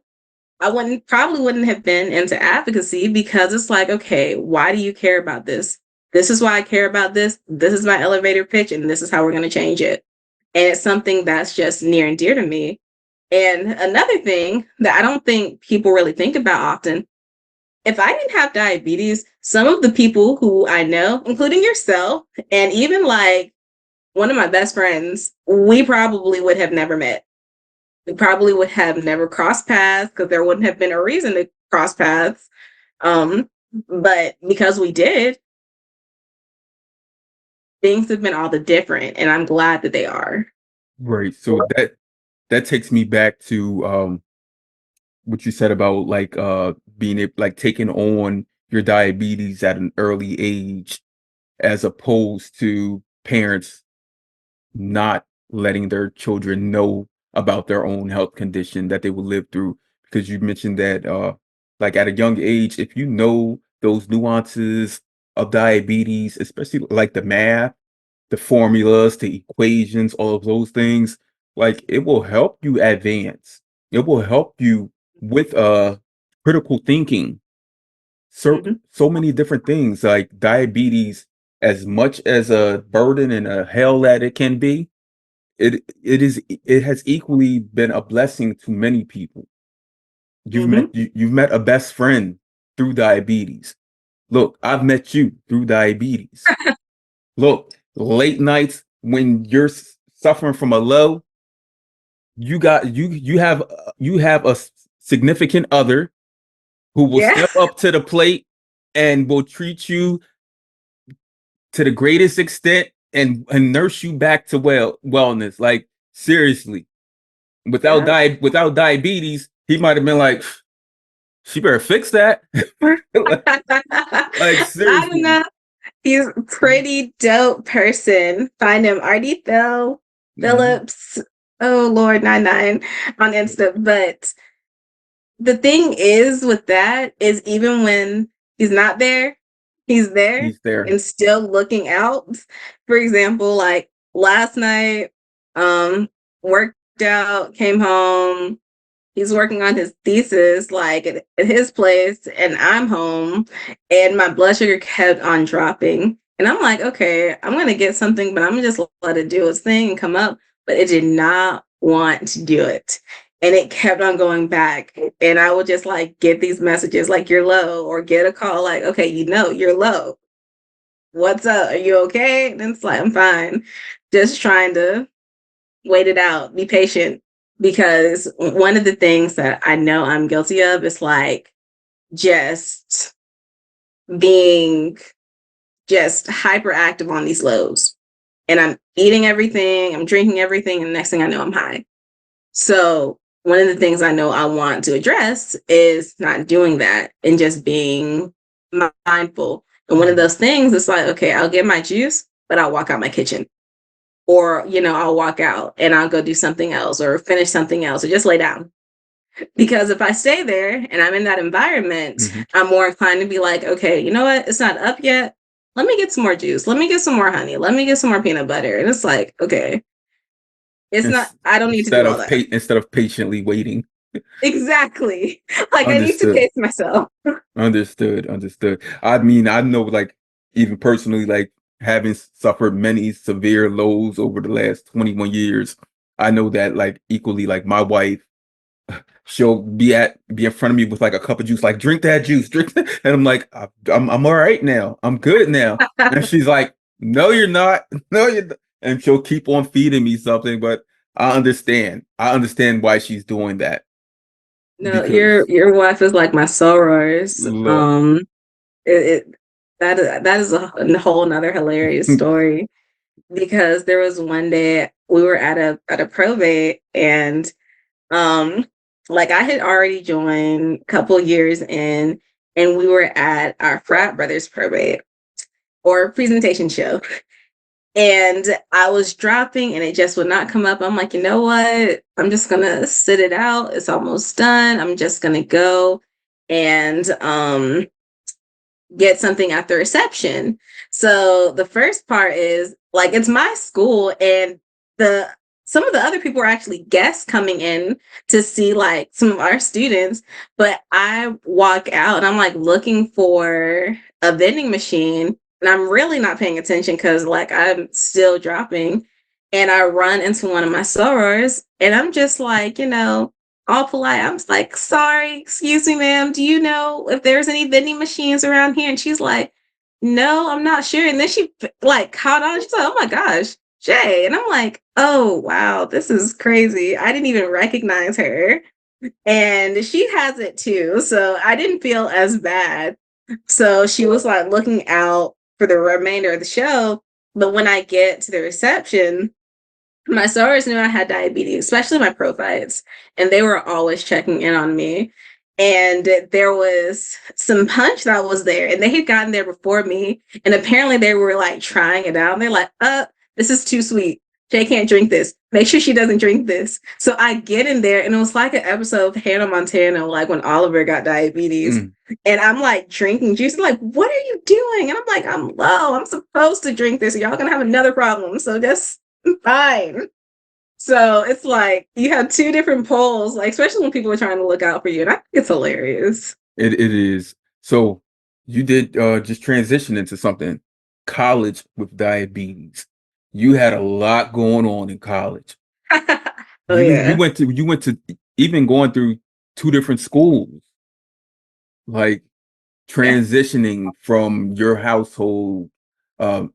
I probably wouldn't have been into advocacy because it's like, okay, why do you care about this? This is why I care about this. This is my elevator pitch, and this is how we're going to change it. And it's something that's just near and dear to me. And another thing that I don't think people really think about often, if I didn't have diabetes, some of the people who I know, including yourself, and even like one of my best friends, we probably would have never met. We probably would have never crossed paths because there wouldn't have been a reason to cross paths. But because we did, things have been all the different, and I'm glad that they are. Right. So that takes me back to what you said about like being able, like taking on your diabetes at an early age, as opposed to parents not letting their children know about their own health condition that they will live through. Because you mentioned that like at a young age, if you know those nuances of diabetes, especially like the math, the formulas, the equations, all of those things, like it will help you advance. It will help you with critical thinking. So many different things, like diabetes, as much as a burden and a hell that it can be, it has equally been a blessing to many people. Mm-hmm. You've met a best friend through diabetes. Look, I've met you through diabetes. Look, late nights when you're suffering from a low, you have a significant other who will Yeah. step up to the plate and will treat you to the greatest extent and nurse you back to wellness. Like seriously, Yeah. without diabetes, he might have been like, she better fix that. Like I don't seriously. know. He's a pretty dope person. Find him, Artie Mhm. Phillips. Oh Lord, 99 on Insta. But the thing is with that is even when he's not there, he's there He's there. and still looking out. For example, like last night, um, worked out, came home. He's working on his thesis like at his place, and I'm home, and my blood sugar kept on dropping. And I'm like, okay, I'm gonna get something, but I'm gonna just let it do its thing and come up. But it did not want to do it. And it kept on going back. And I would just like get these messages like you're low, or get a call like, okay, you're low. What's up? Are you okay? And it's like, I'm fine. Just trying to wait it out, be patient. Because one of the things that I know I'm guilty of is like just being just hyperactive on these lows. And I'm eating everything, I'm drinking everything, and the next thing I know, I'm high. So one of the things I know I want to address is not doing that and just being mindful. And one of those things is like, okay, I'll get my juice, but I'll walk out my kitchen. Or, I'll walk out and I'll go do something else or finish something else or just lay down. Because if I stay there and I'm in that environment, Mhm. I'm more inclined to be like, okay, you know what? It's not up yet. Let me get some more juice. Let me get some more honey. Let me get some more peanut butter. And it's like, okay, it's not, I don't need to do all that. Instead of patiently waiting. Exactly. Like I need to Understood. pace myself. Understood. I mean, I know, like, even personally, like, having suffered many severe lows over the last 21 years, I know that like equally, like my wife, she'll be in front of me with like a cup of juice, like drink that juice, drink that. And I'm like, I'm all right now. I'm good now. And she's like, no, you're not. No, you're not. And she'll keep on feeding me something, but I understand. I understand why she's doing that No, because your wife is like my sorors. look, It that is a whole another hilarious story because there was one day we were at a probate and um like I had already joined a couple years in and we were at our frat brothers probate or presentation show and I was dropping and it just would not come up. I'm like, you know what? I'm just gonna sit it out. It's almost done. I'm just gonna go and get something at the reception. So the first part is like it's my school and the some of the other people are actually guests coming in to see like some of our students, but I walk out and I'm like looking for a vending machine and I'm really not paying attention cuz like I'm still dropping and I run into one of my sorors and I'm just like, all polite. I'm just like, sorry, excuse me, ma'am. Do you know if there's any vending machines around here? And she's like, no, I'm not sure. And then she like caught on. She's like, oh my gosh, Shay. And I'm like, oh wow, this is crazy. I didn't even recognize her. And she has it too. So I didn't feel as bad. So she was like looking out for the remainder of the show. But when I get to the reception, my sorors knew I had diabetes, especially my prophytes, and they were always checking in on me. And there was some punch that was there, and they had gotten there before me. And apparently, they were like trying it out. And they're like, this is too sweet. Shay can't drink this. Make sure she doesn't drink this. So I get in there, and it was like an episode of Hannah Montana, like when Oliver got diabetes. And I'm like drinking juice. I'm like, what are you doing? And I'm like, I'm low. I'm supposed to drink this. Y'all gonna have another problem. So just fine. So it's like you have two different poles, like especially when people are trying to look out for you. And I think it's hilarious. it is. So you did just transition into something, college with diabetes. You had a lot going on in college. Oh You yeah. went to even going through two different schools, like Yeah. transitioning from your household um,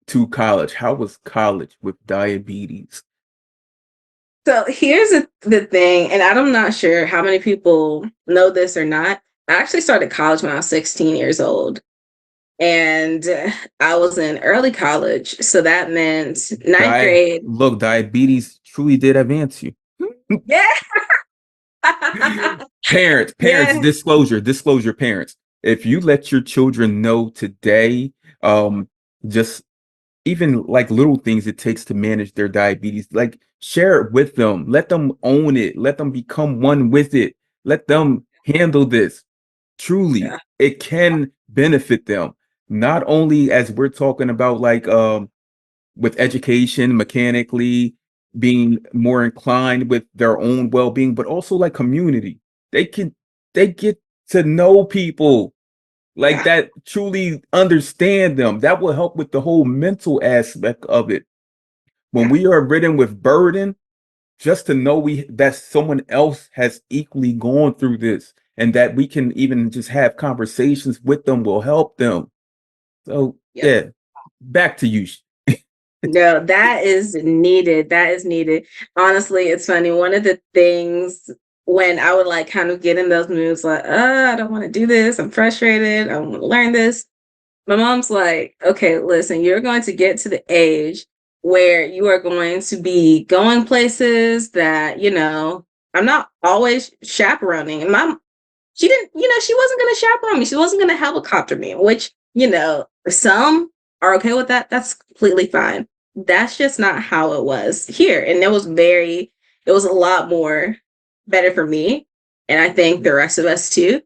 to college. How was college with diabetes? So here's the thing, and I'm not sure how many people know this or not. I actually started college when I was 16 years old. And I was in early college. So that meant ninth grade. Look, diabetes truly did advance you. Yeah. Parents, Yeah. disclosure, parents. If you let your children know today, just even like little things it takes to manage their diabetes, like share it with them, let them own it, let them become one with it, let them handle this. Truly, Yeah. it can benefit them. Not only as we're talking about like with education, mechanically being more inclined with their own well-being, but also like community. They can they get to know people like Yeah. that, truly understand them. That will help with the whole mental aspect of it. When Yeah. we are ridden with burden, just to know we that someone else has equally gone through this and that we can even just have conversations with them will help them. So Yep. yeah, back to you. No, that is needed. That is needed. Honestly, it's funny. One of the things when I would like kind of get in those moods, like, I don't want to do this. I'm frustrated. I want to learn this. My mom's like, okay, listen, you're going to get to the age where you are going to be going places that, I'm not always chaperoning. And she didn't, she wasn't going to chaperone me. She wasn't going to helicopter me, which, some are okay with that. That's completely fine. That's just not how it was here. And it was a lot more better for me. And I think the rest of us too,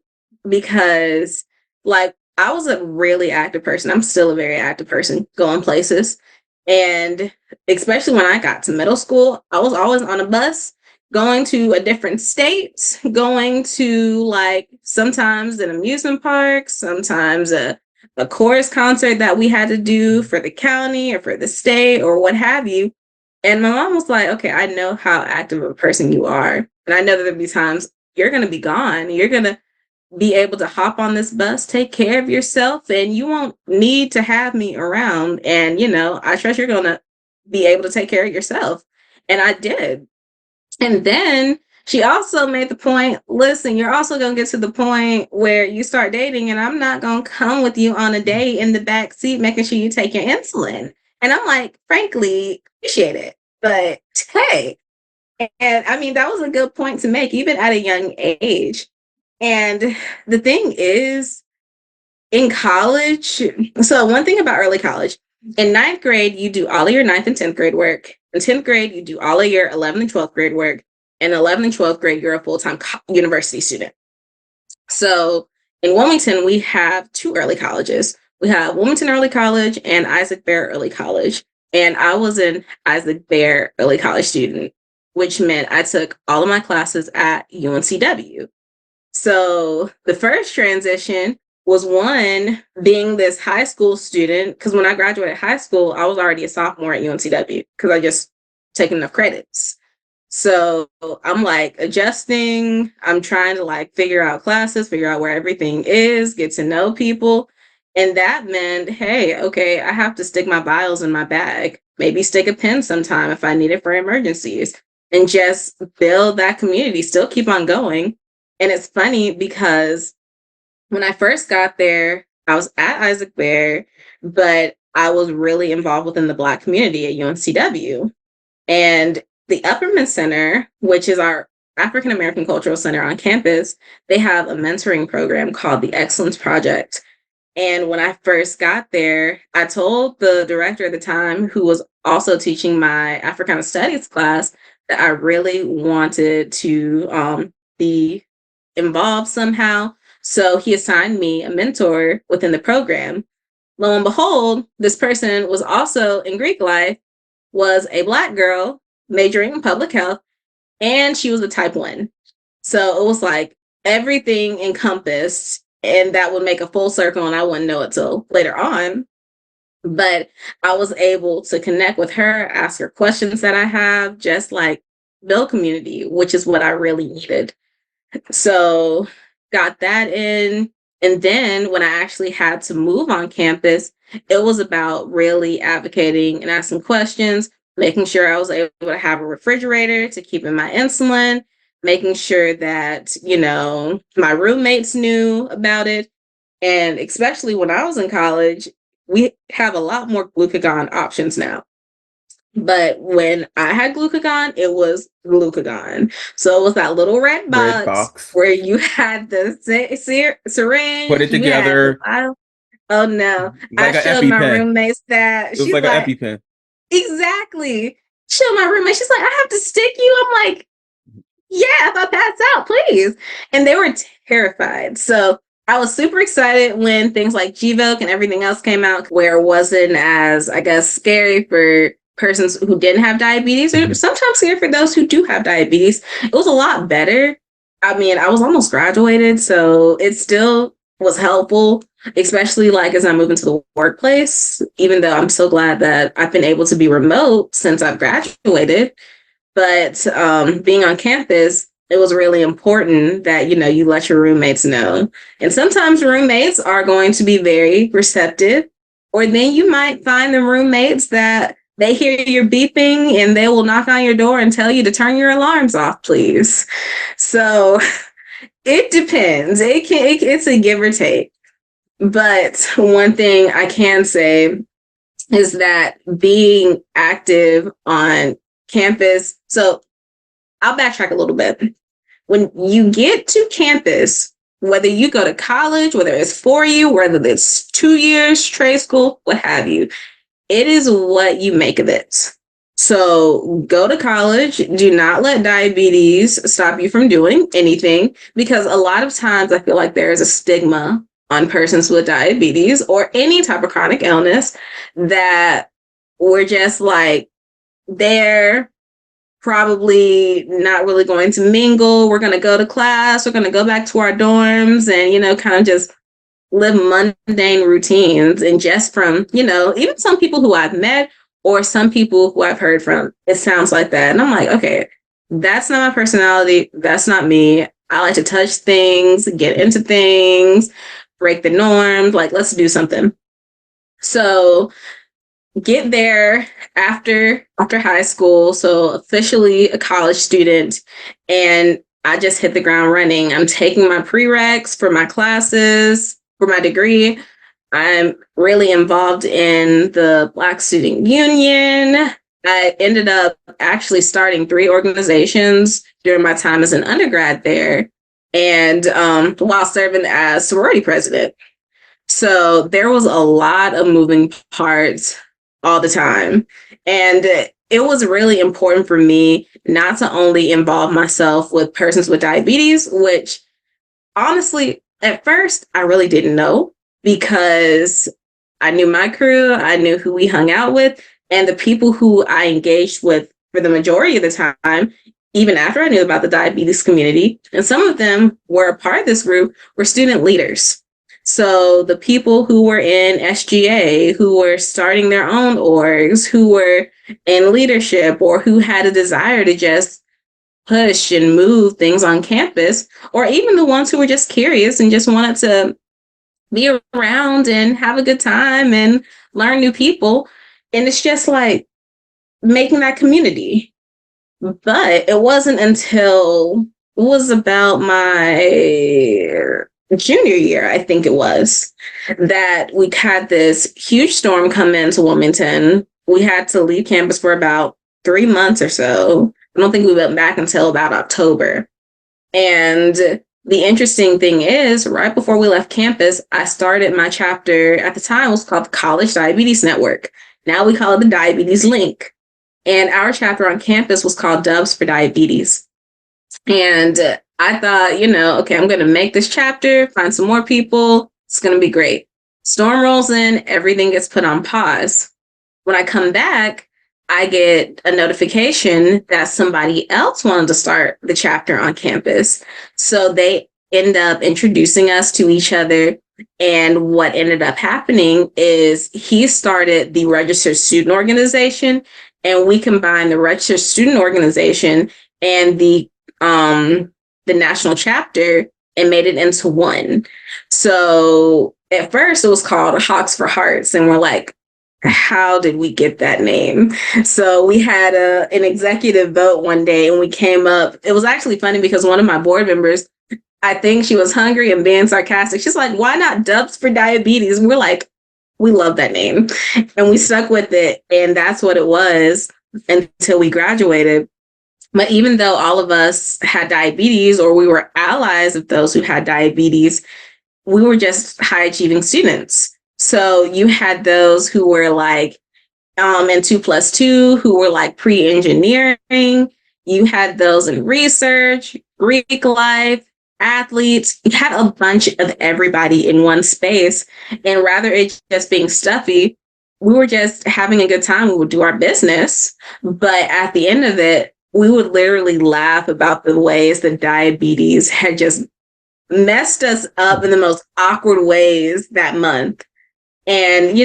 because like I was a really active person. I'm still a very active person going places. And especially when I got to middle school, I was always on a bus going to a different state, going to like sometimes an amusement park, sometimes a chorus concert that we had to do for the county or for the state or what have you. And my mom was like, okay, I know how active of a person you are. And I know that there'll be times you're going to be gone. You're going to be able to hop on this bus, take care of yourself, and you won't need to have me around. And, I trust you're going to be able to take care of yourself. And I did. And then she also made the point, listen, you're also going to get to the point where you start dating, and I'm not going to come with you on a date in the back seat, making sure you take your insulin. And I'm like, frankly, appreciate it. But hey, and I mean, that was a good point to make, even at a young age. And the thing is, in college, so one thing about early college, in ninth grade, you do all of your ninth and 10th grade work. In 10th grade, you do all of your 11th and 12th grade work. In 11th and 12th grade, you're a full-time university student. So in Wilmington, we have two early colleges. We have Wilmington Early College and Isaac Bear Early College. And I was an Isaac Bear Early College student, which meant I took all of my classes at UNCW. So the first transition was one being this high school student, because when I graduated high school, I was already a sophomore at UNCW because I just taken enough credits. So I'm like adjusting. I'm trying to like figure out classes, figure out where everything is, get to know people. And that meant, hey, okay, I have to stick my vials in my bag, maybe stick a pen sometime if I need it for emergencies, and just build that community, still keep on going. And it's funny because when I first got there, I was at Isaac Bear, but I was really involved within the Black community at UNCW. And the Upperman Center, which is our African American Cultural Center on campus, they have a mentoring program called the Excellence Project. And when I first got there, I told the director at the time, who was also teaching my Africana Studies class, that I really wanted to be involved somehow. So he assigned me a mentor within the program. Lo and behold, this person was also in Greek life, was a Black girl majoring in public health, and she was a type 1. So it was like everything encompassed, and that would make a full circle, and I wouldn't know it till later on. But I was able to connect with her, ask her questions that I have, just like build community, which is what I really needed. So got that in. And then when I actually had to move on campus, it was about really advocating and asking questions, making sure I was able to have a refrigerator to keep in my insulin, making sure that, my roommates knew about it. And especially when I was in college, we have a lot more glucagon options now. But when I had glucagon, it was glucagon. So it was that little red box where you had the syringe. Put it together. Oh no. Like I showed my roommates that. It was like an EpiPen. Exactly. Showed my roommate. She's like, I have to stick you. I'm like, yeah, if I pass out, please. And they were terrified. So I was super excited when things like Gvoke and everything else came out, where it wasn't as, I guess, scary for persons who didn't have diabetes, or sometimes scary for those who do have diabetes. It was a lot better. I mean, I was almost graduated, so it still was helpful, especially like as I move into the workplace, even though I'm so glad that I've been able to be remote since I've graduated. But being on campus, it was really important that, you let your roommates know. And sometimes roommates are going to be very receptive, or then you might find the roommates that they hear your beeping and they will knock on your door and tell you to turn your alarms off, please. So it depends. It's a give or take. But one thing I can say is that being active on campus. So I'll backtrack a little bit. When you get to campus, whether you go to college, whether it's 4U, whether it's 2 years, trade school, what have you, it is what you make of it. So go to college. Do not let diabetes stop you from doing anything, because a lot of times I feel like there is a stigma on persons with diabetes or any type of chronic illness that we're just like, they're probably not really going to mingle. We're going to go to class. We're going to go back to our dorms and, kind of just live mundane routines. And just from, even some people who I've met or some people who I've heard from, it sounds like that. And I'm like, okay, that's not my personality. That's not me. I like to touch things, get into things, break the norms. Like, let's do something. So get there after high school. So officially a college student. And I just hit the ground running. I'm taking my prereqs for my classes, for my degree. I'm really involved in the Black Student Union. I ended up actually starting 3 organizations during my time as an undergrad there, and while serving as sorority president. So there was a lot of moving parts all the time. And it was really important for me not to only involve myself with persons with diabetes, which honestly, at first, I really didn't know, because I knew my crew, I knew who we hung out with, and the people who I engaged with for the majority of the time, even after I knew about the diabetes community. And some of them were a part of this group, were student leaders. So the people who were in SGA, who were starting their own orgs, who were in leadership, or who had a desire to just push and move things on campus, or even the ones who were just curious and just wanted to be around and have a good time and learn new people. And it's just like making that community. But it wasn't until it was about my junior year, I think it was, that we had this huge storm come into Wilmington. We had to leave campus for about 3 months or so. I don't think we went back until about October. And the interesting thing is, right before we left campus, I started my chapter. At the time, it was called the College Diabetes Network. Now we call it the Diabetes Link. And our chapter on campus was called Dubs for Diabetes. And I thought, okay, I'm going to make this chapter, find some more people. It's going to be great. Storm rolls in, everything gets put on pause. When I come back, I get a notification that somebody else wanted to start the chapter on campus. So they end up introducing us to each other. And what ended up happening is he started the Registered Student Organization, and we combined the Registered Student Organization and the national chapter and made it into one. So at first it was called Hawks for Hearts, and we're like, how did we get that name? So we had an executive vote one day, and we came up. It was actually funny because one of my board members, I think she was hungry and being sarcastic. She's like, why not Dubs for Diabetes? And we're like, we love that name. And we stuck with it. And that's what it was until we graduated. But even though all of us had diabetes, or we were allies of those who had diabetes, we were just high achieving students. So you had those who were like in 2+2, who were like pre-engineering. You had those in research, Greek life, athletes. You had a bunch of everybody in one space. And rather it just being stuffy, we were just having a good time. We would do our business. But at the end of it, we would literally laugh about the ways that diabetes had just messed us up in the most awkward ways that month. And,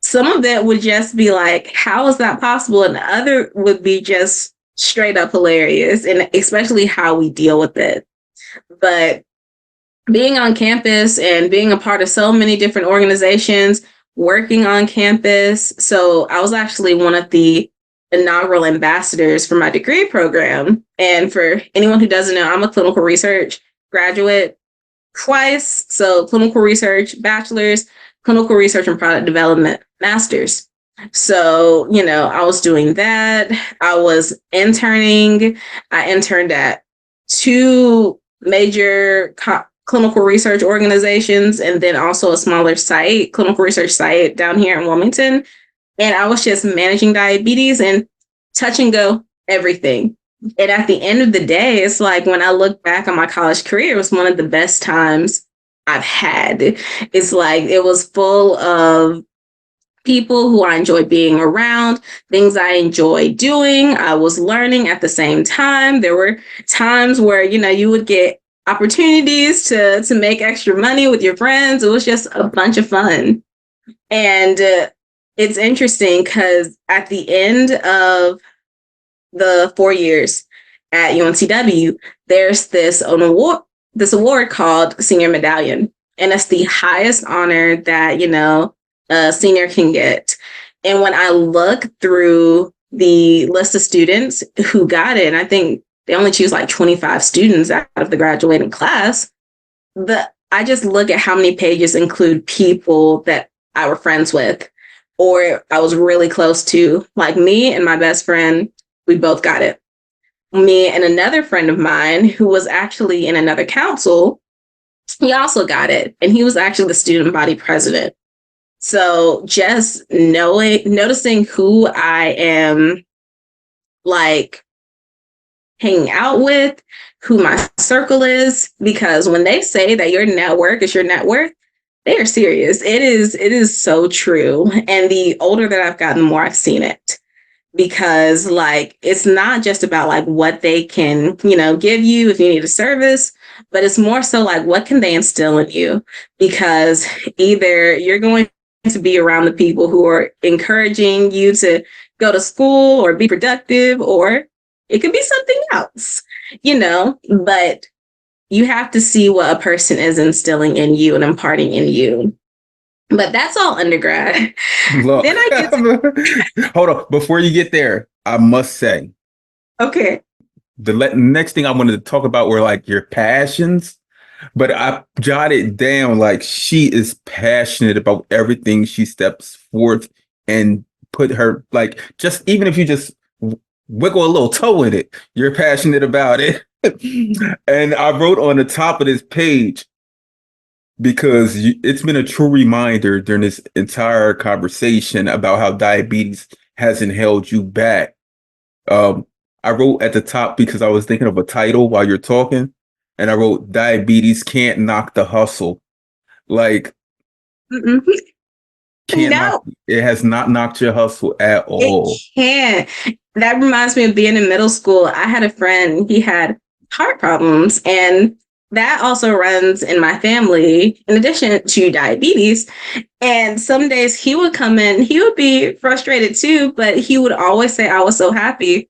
some of that would just be like, how is that possible? And the other would be just straight up hilarious, and especially how we deal with it. But being on campus and being a part of so many different organizations, working on campus. So I was actually one of the inaugural ambassadors for my degree program. And for anyone who doesn't know, I'm a clinical research graduate twice. So clinical research bachelor's, clinical research and product development master's. So, I was doing that. I was interning. I interned at 2 major clinical research organizations, and then also a smaller site, clinical research site down here in Wilmington. And I was just managing diabetes and touch and go everything. And at the end of the day, it's like when I look back on my college career, it was one of the best times I've had. It's like it was full of people who I enjoyed being around, things I enjoyed doing. I was learning at the same time. There were times where, you would get opportunities to make extra money with your friends. It was just a bunch of fun. And it's interesting because at the end of the 4 years at UNCW, there's this award called Senior Medallion. And it's the highest honor that, a senior can get. And when I look through the list of students who got it, and I think they only choose like 25 students out of the graduating class, I just look at how many pages include people that I were friends with or I was really close to. Like me and my best friend, we both got it. Me and another friend of mine who was actually in another council, he also got it. And he was actually the student body president. So just noticing who I am like hanging out with, who my circle is, because when they say that your network is your net worth, they are serious. It is so true. And the older that I've gotten, the more I've seen it. Because like it's not just about like what they can, give you if you need a service, but it's more so like what can they instill in you? Because either you're going to be around the people who are encouraging you to go to school or be productive, or it could be something else, but you have to see what a person is instilling in you and imparting in you. But that's all undergrad. Look, Then I get to... Hold on. Before you get there, I must say, okay. The next thing I wanted to talk about were like your passions, but I jotted down like she is passionate about everything she steps forth and put her like, just even if you just wiggle a little toe in it, you're passionate about it. And I wrote on the top of this page, because it's been a true reminder during this entire conversation about how diabetes hasn't held you back. I wrote at the top because I was thinking of a title while you're talking, and I wrote "Diabetes Can't Knock the Hustle." Like, it has not knocked your hustle at all. It can't. That reminds me of being in middle school. I had a friend, he had heart problems, and that also runs in my family in addition to diabetes. And some days he would come in, he would be frustrated too, but he would always say, I was so happy.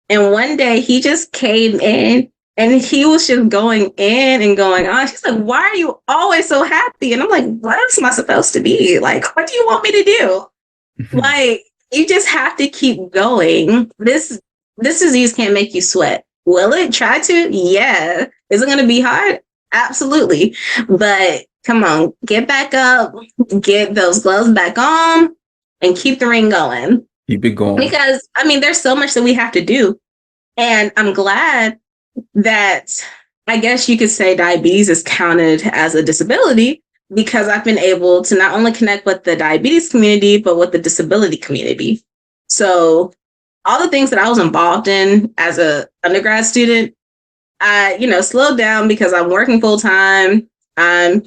And one day he just came in and he was just going in and going on. She's like, why are you always so happy? And I'm like, what else am I supposed to be? Like, what do you want me to do? Like, you just have to keep going. This disease can't make you sweat. Will it? Try to? Yeah. Is it going to be hard? Absolutely. But come on, get back up, get those gloves back on, and keep the ring going. Keep it going. Because, there's so much that we have to do. And I'm glad that I guess you could say diabetes is counted as a disability, because I've been able to not only connect with the diabetes community, but with the disability community. So all the things that I was involved in as a undergrad student, I, slowed down because I'm working full time. I'm,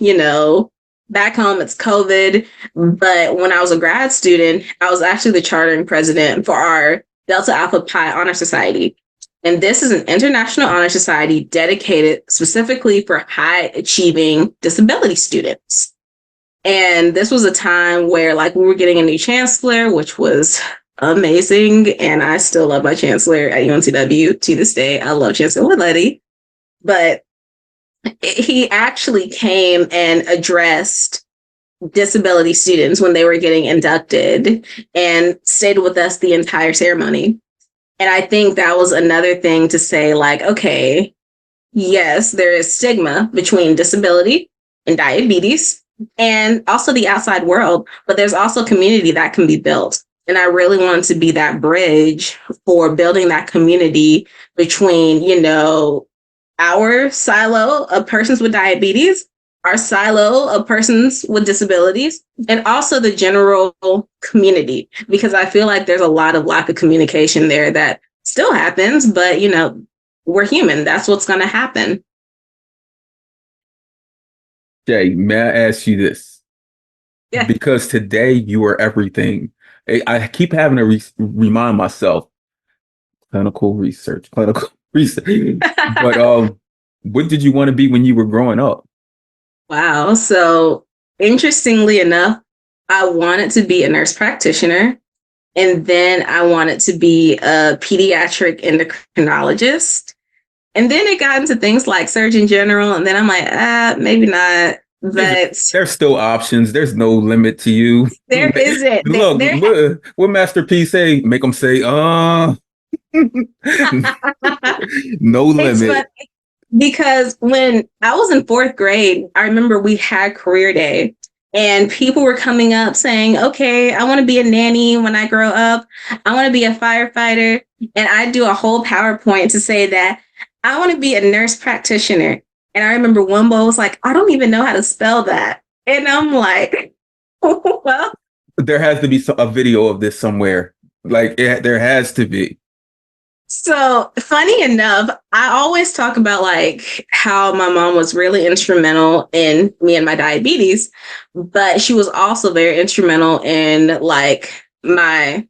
back home, it's COVID. But when I was a grad student, I was actually the chartering president for our Delta Alpha Pi Honor Society. And this is an international honor society dedicated specifically for high achieving disability students. And this was a time where we were getting a new chancellor, which was amazing. And I still love my chancellor at UNCW to this day. I love Chancellor Letty. But he actually came and addressed disability students when they were getting inducted and stayed with us the entire ceremony. And I think that was another thing to say, okay, yes, there is stigma between disability and diabetes and also the outside world, but there's also community that can be built. And I really wanted to be that bridge for building that community between, our silo of persons with diabetes, our silo of persons with disabilities, and also the general community, because I feel like there's a lot of lack of communication there that still happens, but, we're human. That's what's going to happen. Shay, may I ask you this? Yeah. Because today you are everything. I keep having to remind myself, clinical research. But what did you want to be when you were growing up? Wow. So interestingly enough, I wanted to be a nurse practitioner. And then I wanted to be a pediatric endocrinologist. And then it got into things like Surgeon General. And then I'm like, maybe not. But There's still options. There's no limit to you. there isn't. Look, what Master P say? Make them say, no It's limit. funny because when I was in fourth grade, I remember we had career day and people were coming up saying, okay, I want to be a nanny when I grow up. I want to be a firefighter. And I do a whole PowerPoint to say that I want to be a nurse practitioner. And I remember one boy was like, I don't even know how to spell that. And I'm like, well, There has to be a video of this somewhere. There has to be. so funny enough, I always talk about like how my mom was really instrumental in me and my diabetes, but she was also very instrumental in like my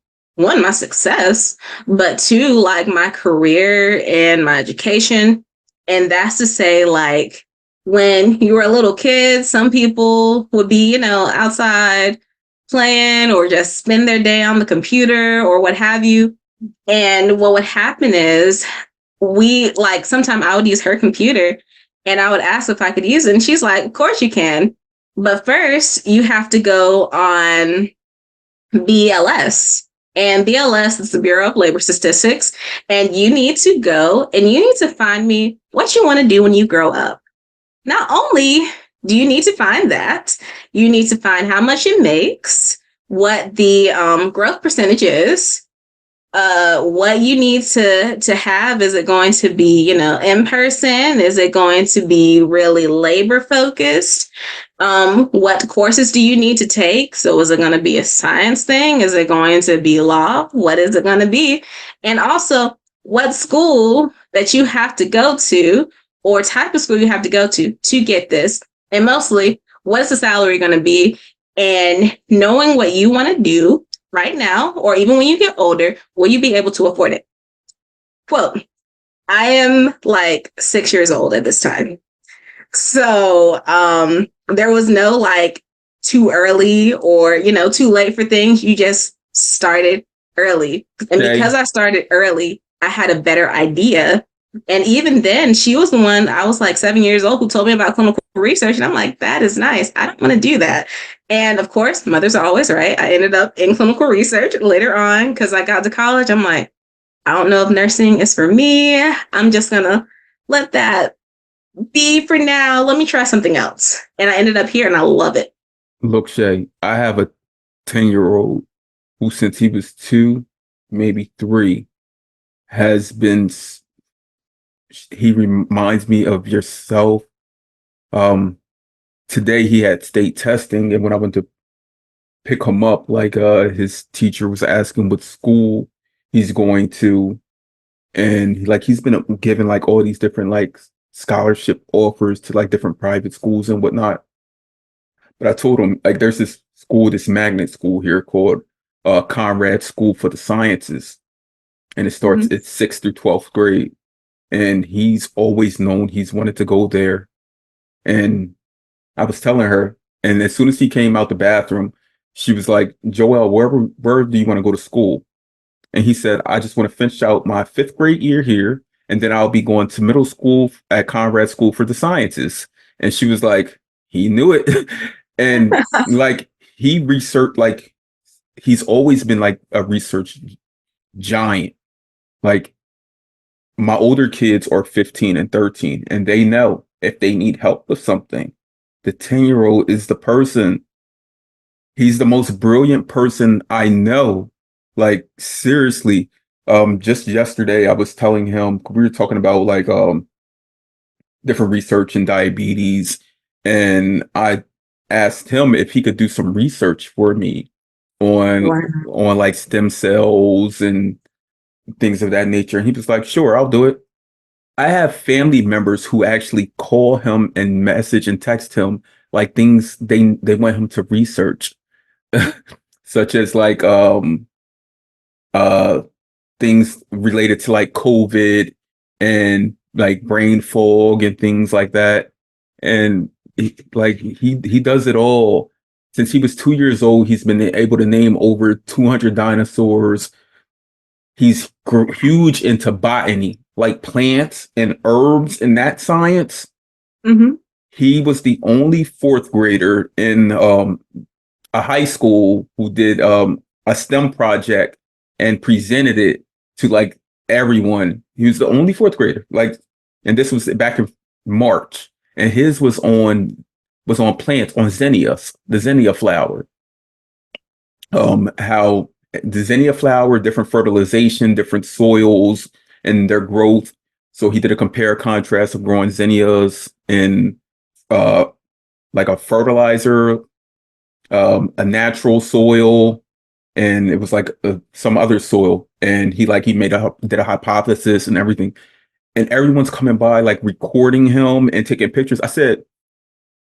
success, but two, like my career and my education. And that's to say, like when you were a little kid, some people would be, outside playing or just spend their day on the computer or what have you. And what would happen is sometime I would use her computer and I would ask if I could use it. And she's like, of course you can. But first you have to go on BLS. And BLS is the Bureau of Labor Statistics. And you need to go and you need to find me what you want to do when you grow up. Not only do you need to find that, you need to find how much it makes, what the growth percentage is, what you need to have. Is it going to be in person? Is it going to be really labor focused? What courses do you need to take? So is it going to be a science thing? Is it going to be law? What is it going to be? And also what school that you have to go to or type of school you have to go to get this, and mostly what is the salary going to be, and knowing what you want to do right now, or even when you get older, will you be able to afford it? Quote, I am like 6 years old at this time. So there was no like too early or, too late for things. You just started early. And because I started early, I had a better idea. And even then, she was the one, I was like 7 years old, who told me about clinical research. And I'm like, that is nice. I don't want to do that. And of course, mothers are always right. I ended up in clinical research later on because I got to college. I'm like, I don't know if nursing is for me. I'm just going to let that be for now. Let me try something else. And I ended up here and I love it. Look, Shay, I have a 10-year-old who, since he was 2, maybe 3, he reminds me of yourself. Today he had state testing, and when I went to pick him up, his teacher was asking what school he's going to, and he's been given like all these different like scholarship offers to like different private schools and whatnot. But I told him, like, there's this school, this magnet school here called Conrad School for the Sciences, and it starts at 6th through 12th grade. And he's always known he's wanted to go there. And I was telling her, and as soon as he came out the bathroom, she was like, Joel, where do you want to go to school? And he said, I just want to finish out my 5th grade year here, and then I'll be going to middle school at Conrad School for the Sciences. And she was like, he knew it. And like he researched, like he's always been like a research giant. Like, my older kids are 15 and 13, and they know if they need help with something, the 10-year-old is the person. He's the most brilliant person I know. Like, seriously, just yesterday I was telling him, we were talking about like different research in diabetes, and I asked him if he could do some research for me on like stem cells and things of that nature. And he was like, sure, I'll do it. I have family members who actually call him and message and text him like things they want him to research, such as like things related to like COVID and like brain fog and things like that. And he does it all. Since he was 2 years old, he's been able to name over 200 dinosaurs. He's huge into botany, like plants and herbs and that science. Mm-hmm. He was the only fourth grader in a high school who did a STEM project and presented it to like everyone. He was the only fourth grader. Like, and this was back in March, and his was on plants, on zinnias, the zinnia flower. How the zinnia flower, different fertilization, different soils, and their growth. So he did a compare contrast of growing zinnias in uh like a fertilizer, a natural soil, and it was like some other soil. And he did a hypothesis and everything. And everyone's coming by like recording him and taking pictures. I said,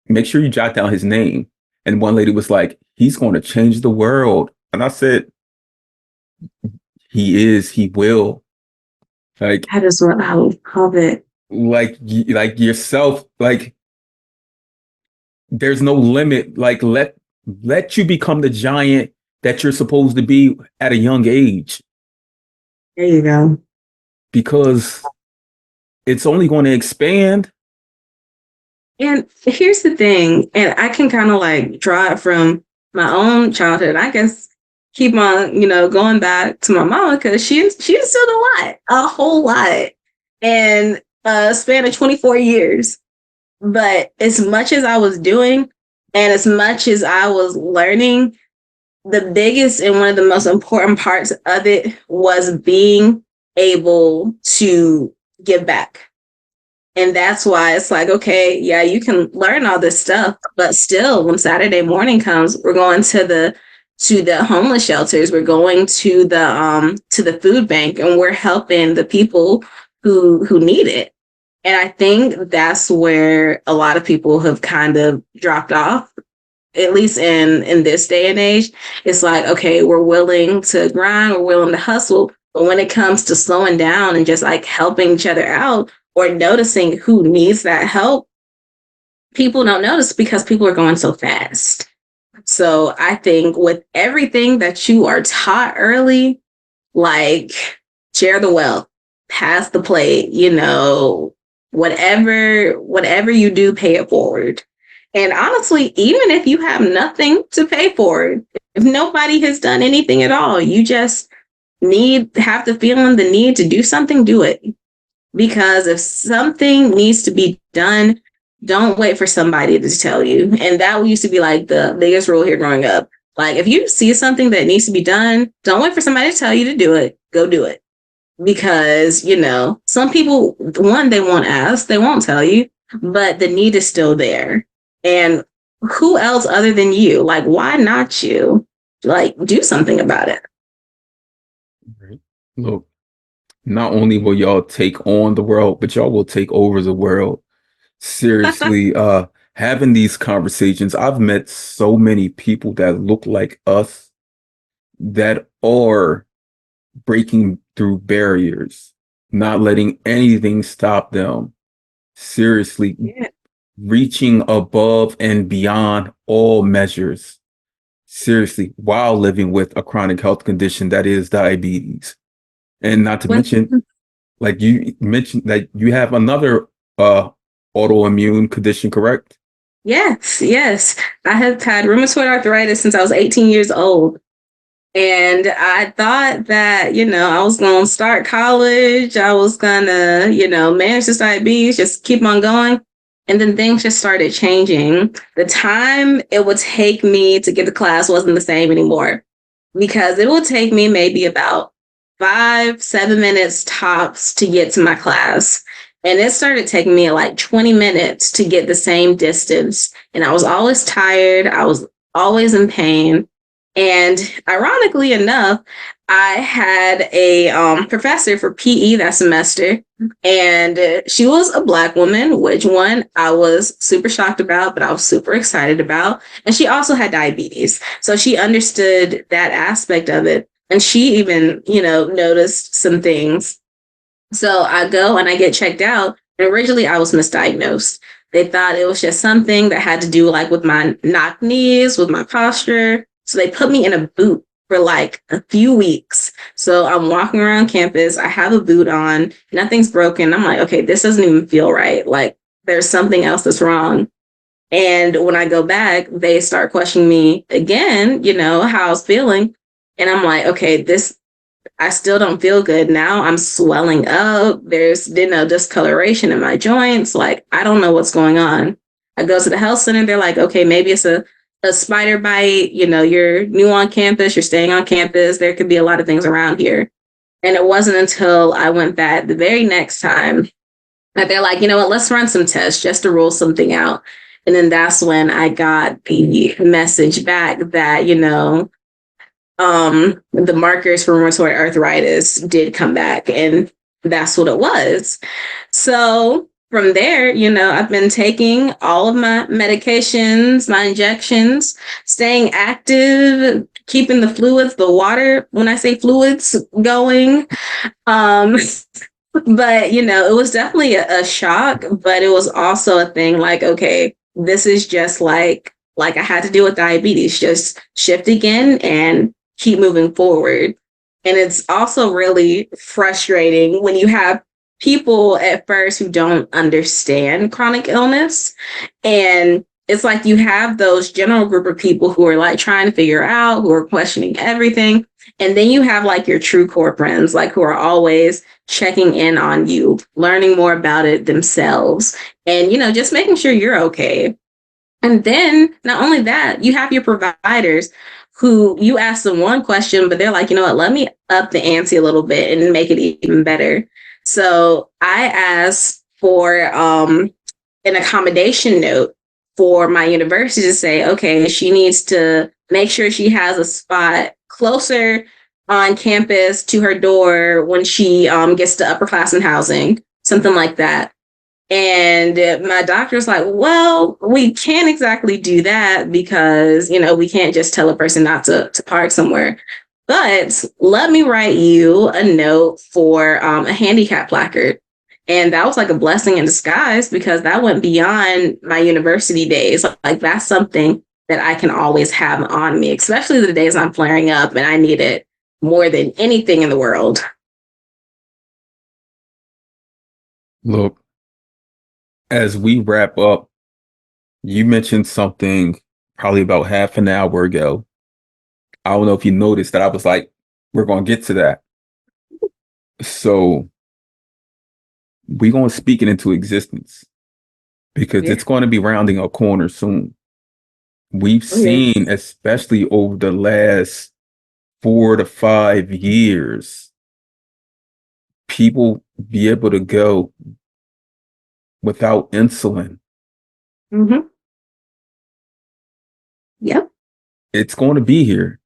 make sure you jot down his name. And one lady was like, he's going to change the world. And I said, he will. Like, That is what I love it. like yourself, like there's no limit. Like let you become the giant that you're supposed to be at a young age, There you go. because it's only going to expand. And here's the thing, and I can kind of like draw it from my own childhood. I guess keep on, going back to my mama because she instilled a whole lot, and span of 24 years. But as much as I was doing, and as much as I was learning, the biggest and one of the most important parts of it was being able to give back. And that's why it's like, okay, yeah, you can learn all this stuff, but still, when Saturday morning comes, we're going to the homeless shelters, we're going to the food bank, and we're helping the people who need it. And I think that's where a lot of people have kind of dropped off, at least in this day and age. It's like, okay, we're willing to grind, we're willing to hustle, but when it comes to slowing down and just like helping each other out, or noticing who needs that help, people don't notice because people are going so fast. So I think with everything that you are taught early, like share the wealth, pass the plate, whatever you do, pay it forward. And honestly, even if you have nothing to pay for, if nobody has done anything at all, you just have the feeling, the need to do something, do it. Because if something needs to be done, don't wait for somebody to tell you. And that used to be like the biggest rule here growing up. Like, if you see something that needs to be done, don't wait for somebody to tell you to do it. Go do it. Because, some people, one, they won't ask, they won't tell you, but the need is still there. And who else other than you? Like, why not you? Like, do something about it. Right. Look, not only will y'all take on the world, but y'all will take over the world. Seriously, having these conversations, I've met so many people that look like us that are breaking through barriers, not letting anything stop them. Seriously, Yeah. reaching above and beyond all measures. Seriously, while living with a chronic health condition that is diabetes. And not to mention, like you mentioned, that you have another autoimmune condition, correct? Yes. I have had rheumatoid arthritis since I was 18 years old. And I thought that, I was going to start college. I was going to, manage this diabetes, just keep on going. And then things just started changing. The time it would take me to get to class wasn't the same anymore, because it would take me maybe about 5-7 minutes tops to get to my class. And it started taking me like 20 minutes to get the same distance. And I was always tired. I was always in pain. And ironically enough, I had a professor for PE that semester, and she was a Black woman, which one I was super shocked about, but I was super excited about. And she also had diabetes. So she understood that aspect of it. And she even, noticed some things. So I go and I get checked out. And originally I was misdiagnosed. They thought it was just something that had to do like with my knock knees, with my posture. So they put me in a boot for like a few weeks. So I'm walking around campus. I have a boot on. Nothing's broken. I'm like, okay, this doesn't even feel right. Like there's something else that's wrong. And when I go back, they start questioning me again, how I was feeling. And I'm like, okay, I still don't feel good. Now I'm swelling up. There's discoloration in my joints. Like, I don't know what's going on. I go to the health center. They're like, okay, maybe it's a spider bite. You're new on campus. You're staying on campus. There could be a lot of things around here. And it wasn't until I went back the very next time that they're like, you know what, let's run some tests just to rule something out. And then that's when I got the message back that, the markers for rheumatoid arthritis did come back, and that's what it was. So from there, I've been taking all of my medications, my injections, staying active, keeping the fluids, the water, when I say fluids, going. But, it was definitely a shock, but it was also a thing like, okay, this is just like I had to deal with diabetes, just shift again and keep moving forward. And it's also really frustrating when you have people at first who don't understand chronic illness. And it's like you have those general group of people who are like trying to figure out, who are questioning everything. And then you have like your true core friends, like who are always checking in on you, learning more about it themselves, and, just making sure you're okay. And then not only that, you have your providers who you ask them one question, but they're like, you know what, let me up the ante a little bit and make it even better. So I asked for an accommodation note for my university to say, okay, she needs to make sure she has a spot closer on campus to her door when she gets to upperclassmen housing, something like that. And my doctor's like, well, we can't exactly do that because, we can't just tell a person not to park somewhere. But let me write you a note for a handicap placard. And that was like a blessing in disguise because that went beyond my university days. Like that's something that I can always have on me, especially the days I'm flaring up and I need it more than anything in the world. Look, as we wrap up, you mentioned something probably about half an hour ago. I don't know if you noticed that I was like, we're going to get to that. So we're going to speak it into existence because it's going to be rounding a corner soon. We've seen, especially over the last 4 to 5 years, people be able to go without insulin. Mm-hmm. Yep. It's going to be here.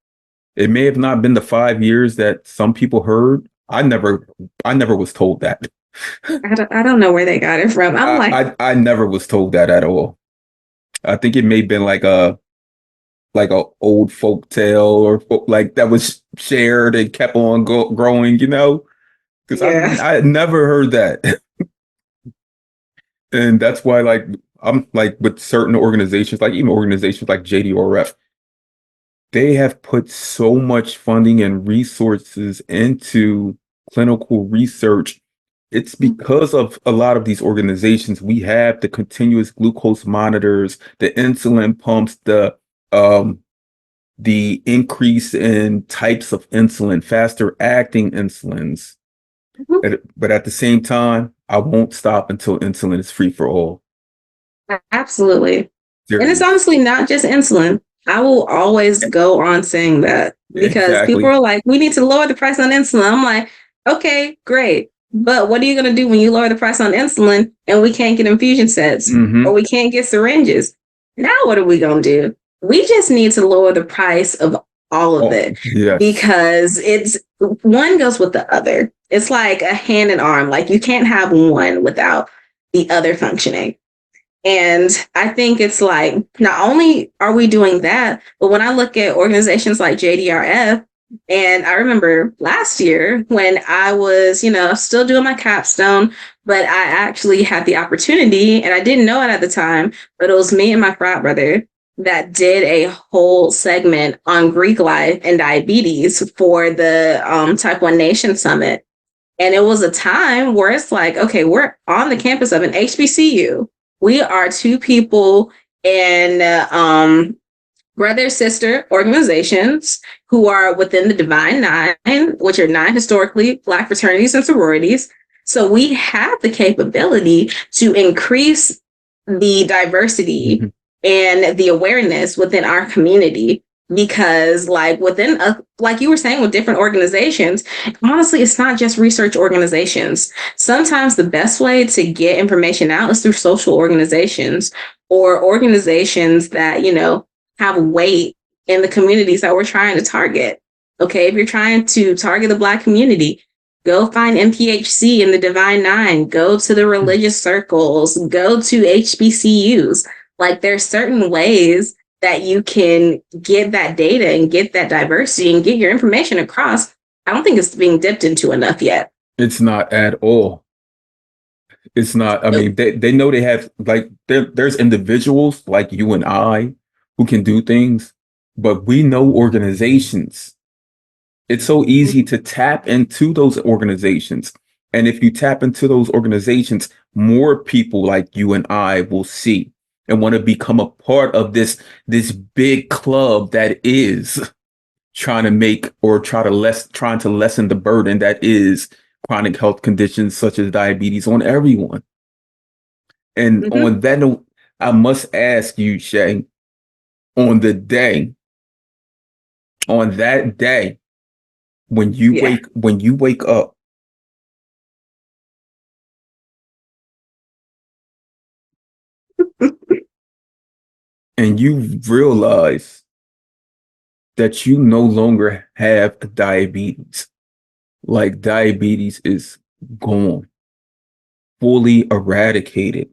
It may have not been the 5 years that some people heard. I never was told that. I don't know where they got it from. I never was told that at all. I think it may have been like a old folk tale or like that was shared and kept on growing, because I had never heard that. And that's why, like, I'm like with certain organizations, like even organizations like JDRF, they have put so much funding and resources into clinical research. It's because of a lot of these organizations. We have the continuous glucose monitors, the insulin pumps, the increase in types of insulin, faster acting insulins. Mm-hmm. But at the same time, I won't stop until insulin is free for all. Absolutely. And it's honestly not just insulin. I will always go on saying that because people are like, we need to lower the price on insulin. I'm like, okay, great. But what are you going to do when you lower the price on insulin and we can't get infusion sets or we can't get syringes? Now, what are we going to do? We just need to lower the price of all of it because it's one goes with the other. It's like a hand and arm. Like you can't have one without the other functioning. And I think it's like, not only are we doing that, but when I look at organizations like JDRF, And I remember last year when I was, still doing my capstone, but I actually had the opportunity, and I didn't know it at the time, but it was me and my frat brother that did a whole segment on Greek life and diabetes for the Type 1 Nation Summit. And it was a time where it's like, okay, we're on the campus of an HBCU. We are two people in brother sister organizations who are within the Divine Nine, which are 9 historically Black fraternities and sororities. So we have the capability to increase the diversity and the awareness within our community. Because like like you were saying, with different organizations, honestly, it's not just research organizations. Sometimes the best way to get information out is through social organizations or organizations that, have weight in the communities that we're trying to target. Okay, if you're trying to target the Black community, go find MPHC in the Divine Nine, go to the religious circles, go to HBCUs. Like there's certain ways that you can get that data and get that diversity and get your information across. I don't think it's being dipped into enough yet. It's not at all. It's not. I mean, they know they have, like, there's individuals like you and I who can do things, but we know organizations. It's so easy to tap into those organizations. And if you tap into those organizations, more people like you and I will see and want to become a part of this big club that is trying to lessen the burden that is chronic health conditions such as diabetes on everyone. And on that note, I must ask you, Shay, on that day, when you wake up, and you realize that you no longer have diabetes, like diabetes is gone, fully eradicated,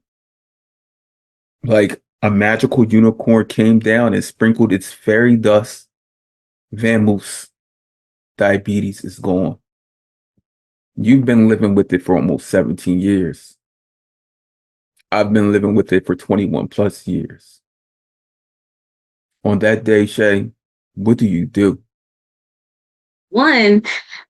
like a magical unicorn came down and sprinkled its fairy dust, vamoose, diabetes is gone. You've been living with it for almost 17 years. I've been living with it for 21 plus years. On that day, Shay, what do you do? One,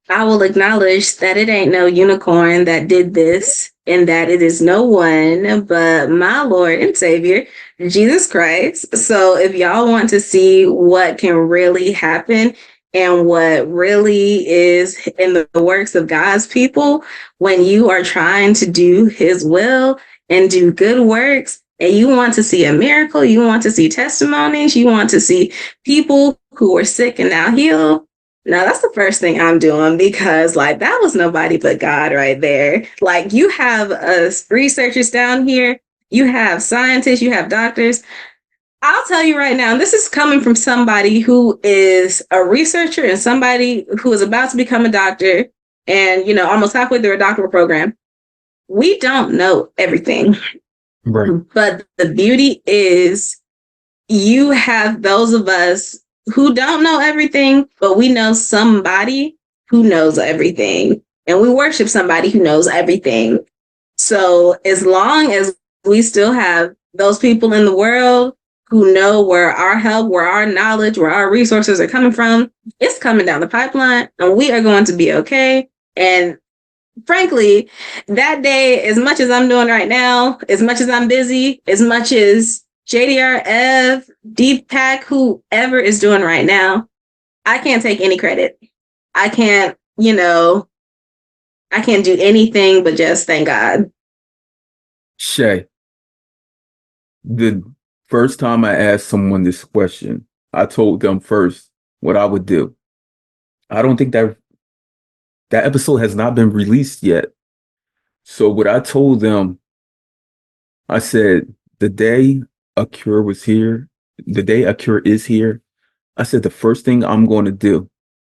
I will acknowledge that it ain't no unicorn that did this, and that it is no one but my Lord and Savior, Jesus Christ. So if y'all want to see what can really happen and what really is in the works of God's people, when you are trying to do his will and do good works, and you want to see a miracle, you want to see testimonies, you want to see people who are sick and now healed, now that's the first thing I'm doing, because like that was nobody but God right there. Like you have researchers down here, you have scientists, you have doctors. I'll tell you right now, and this is coming from somebody who is a researcher and somebody who is about to become a doctor and, almost halfway through a doctoral program. We don't know everything. Right. But the beauty is you have those of us who don't know everything, but we know somebody who knows everything. And we worship somebody who knows everything. So as long as we still have those people in the world who know where our help, where our knowledge, where our resources are coming from, it's coming down the pipeline and we are going to be okay. And frankly, that day, as much as I'm doing right now, as much as I'm busy, as much as JDR, Ev, Deepak, whoever is doing right now, I can't take any credit. I can't, I can't do anything but just thank God. Shay, the first time I asked someone this question, I told them first what I would do. I don't think that episode has not been released yet. So what I told them, I said, the day a cure was here, the day a cure is here, I said, the first thing I'm going to do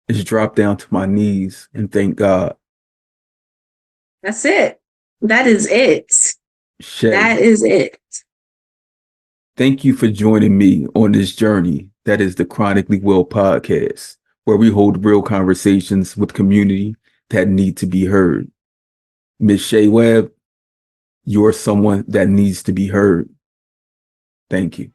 is drop down to my knees and thank God. That's it. That is it. Shay, that is it. Thank you for joining me on this journey that is the Chronically Well podcast. where we hold real conversations with community that need to be heard. Ms. Shay Webb, you're someone that needs to be heard. Thank you.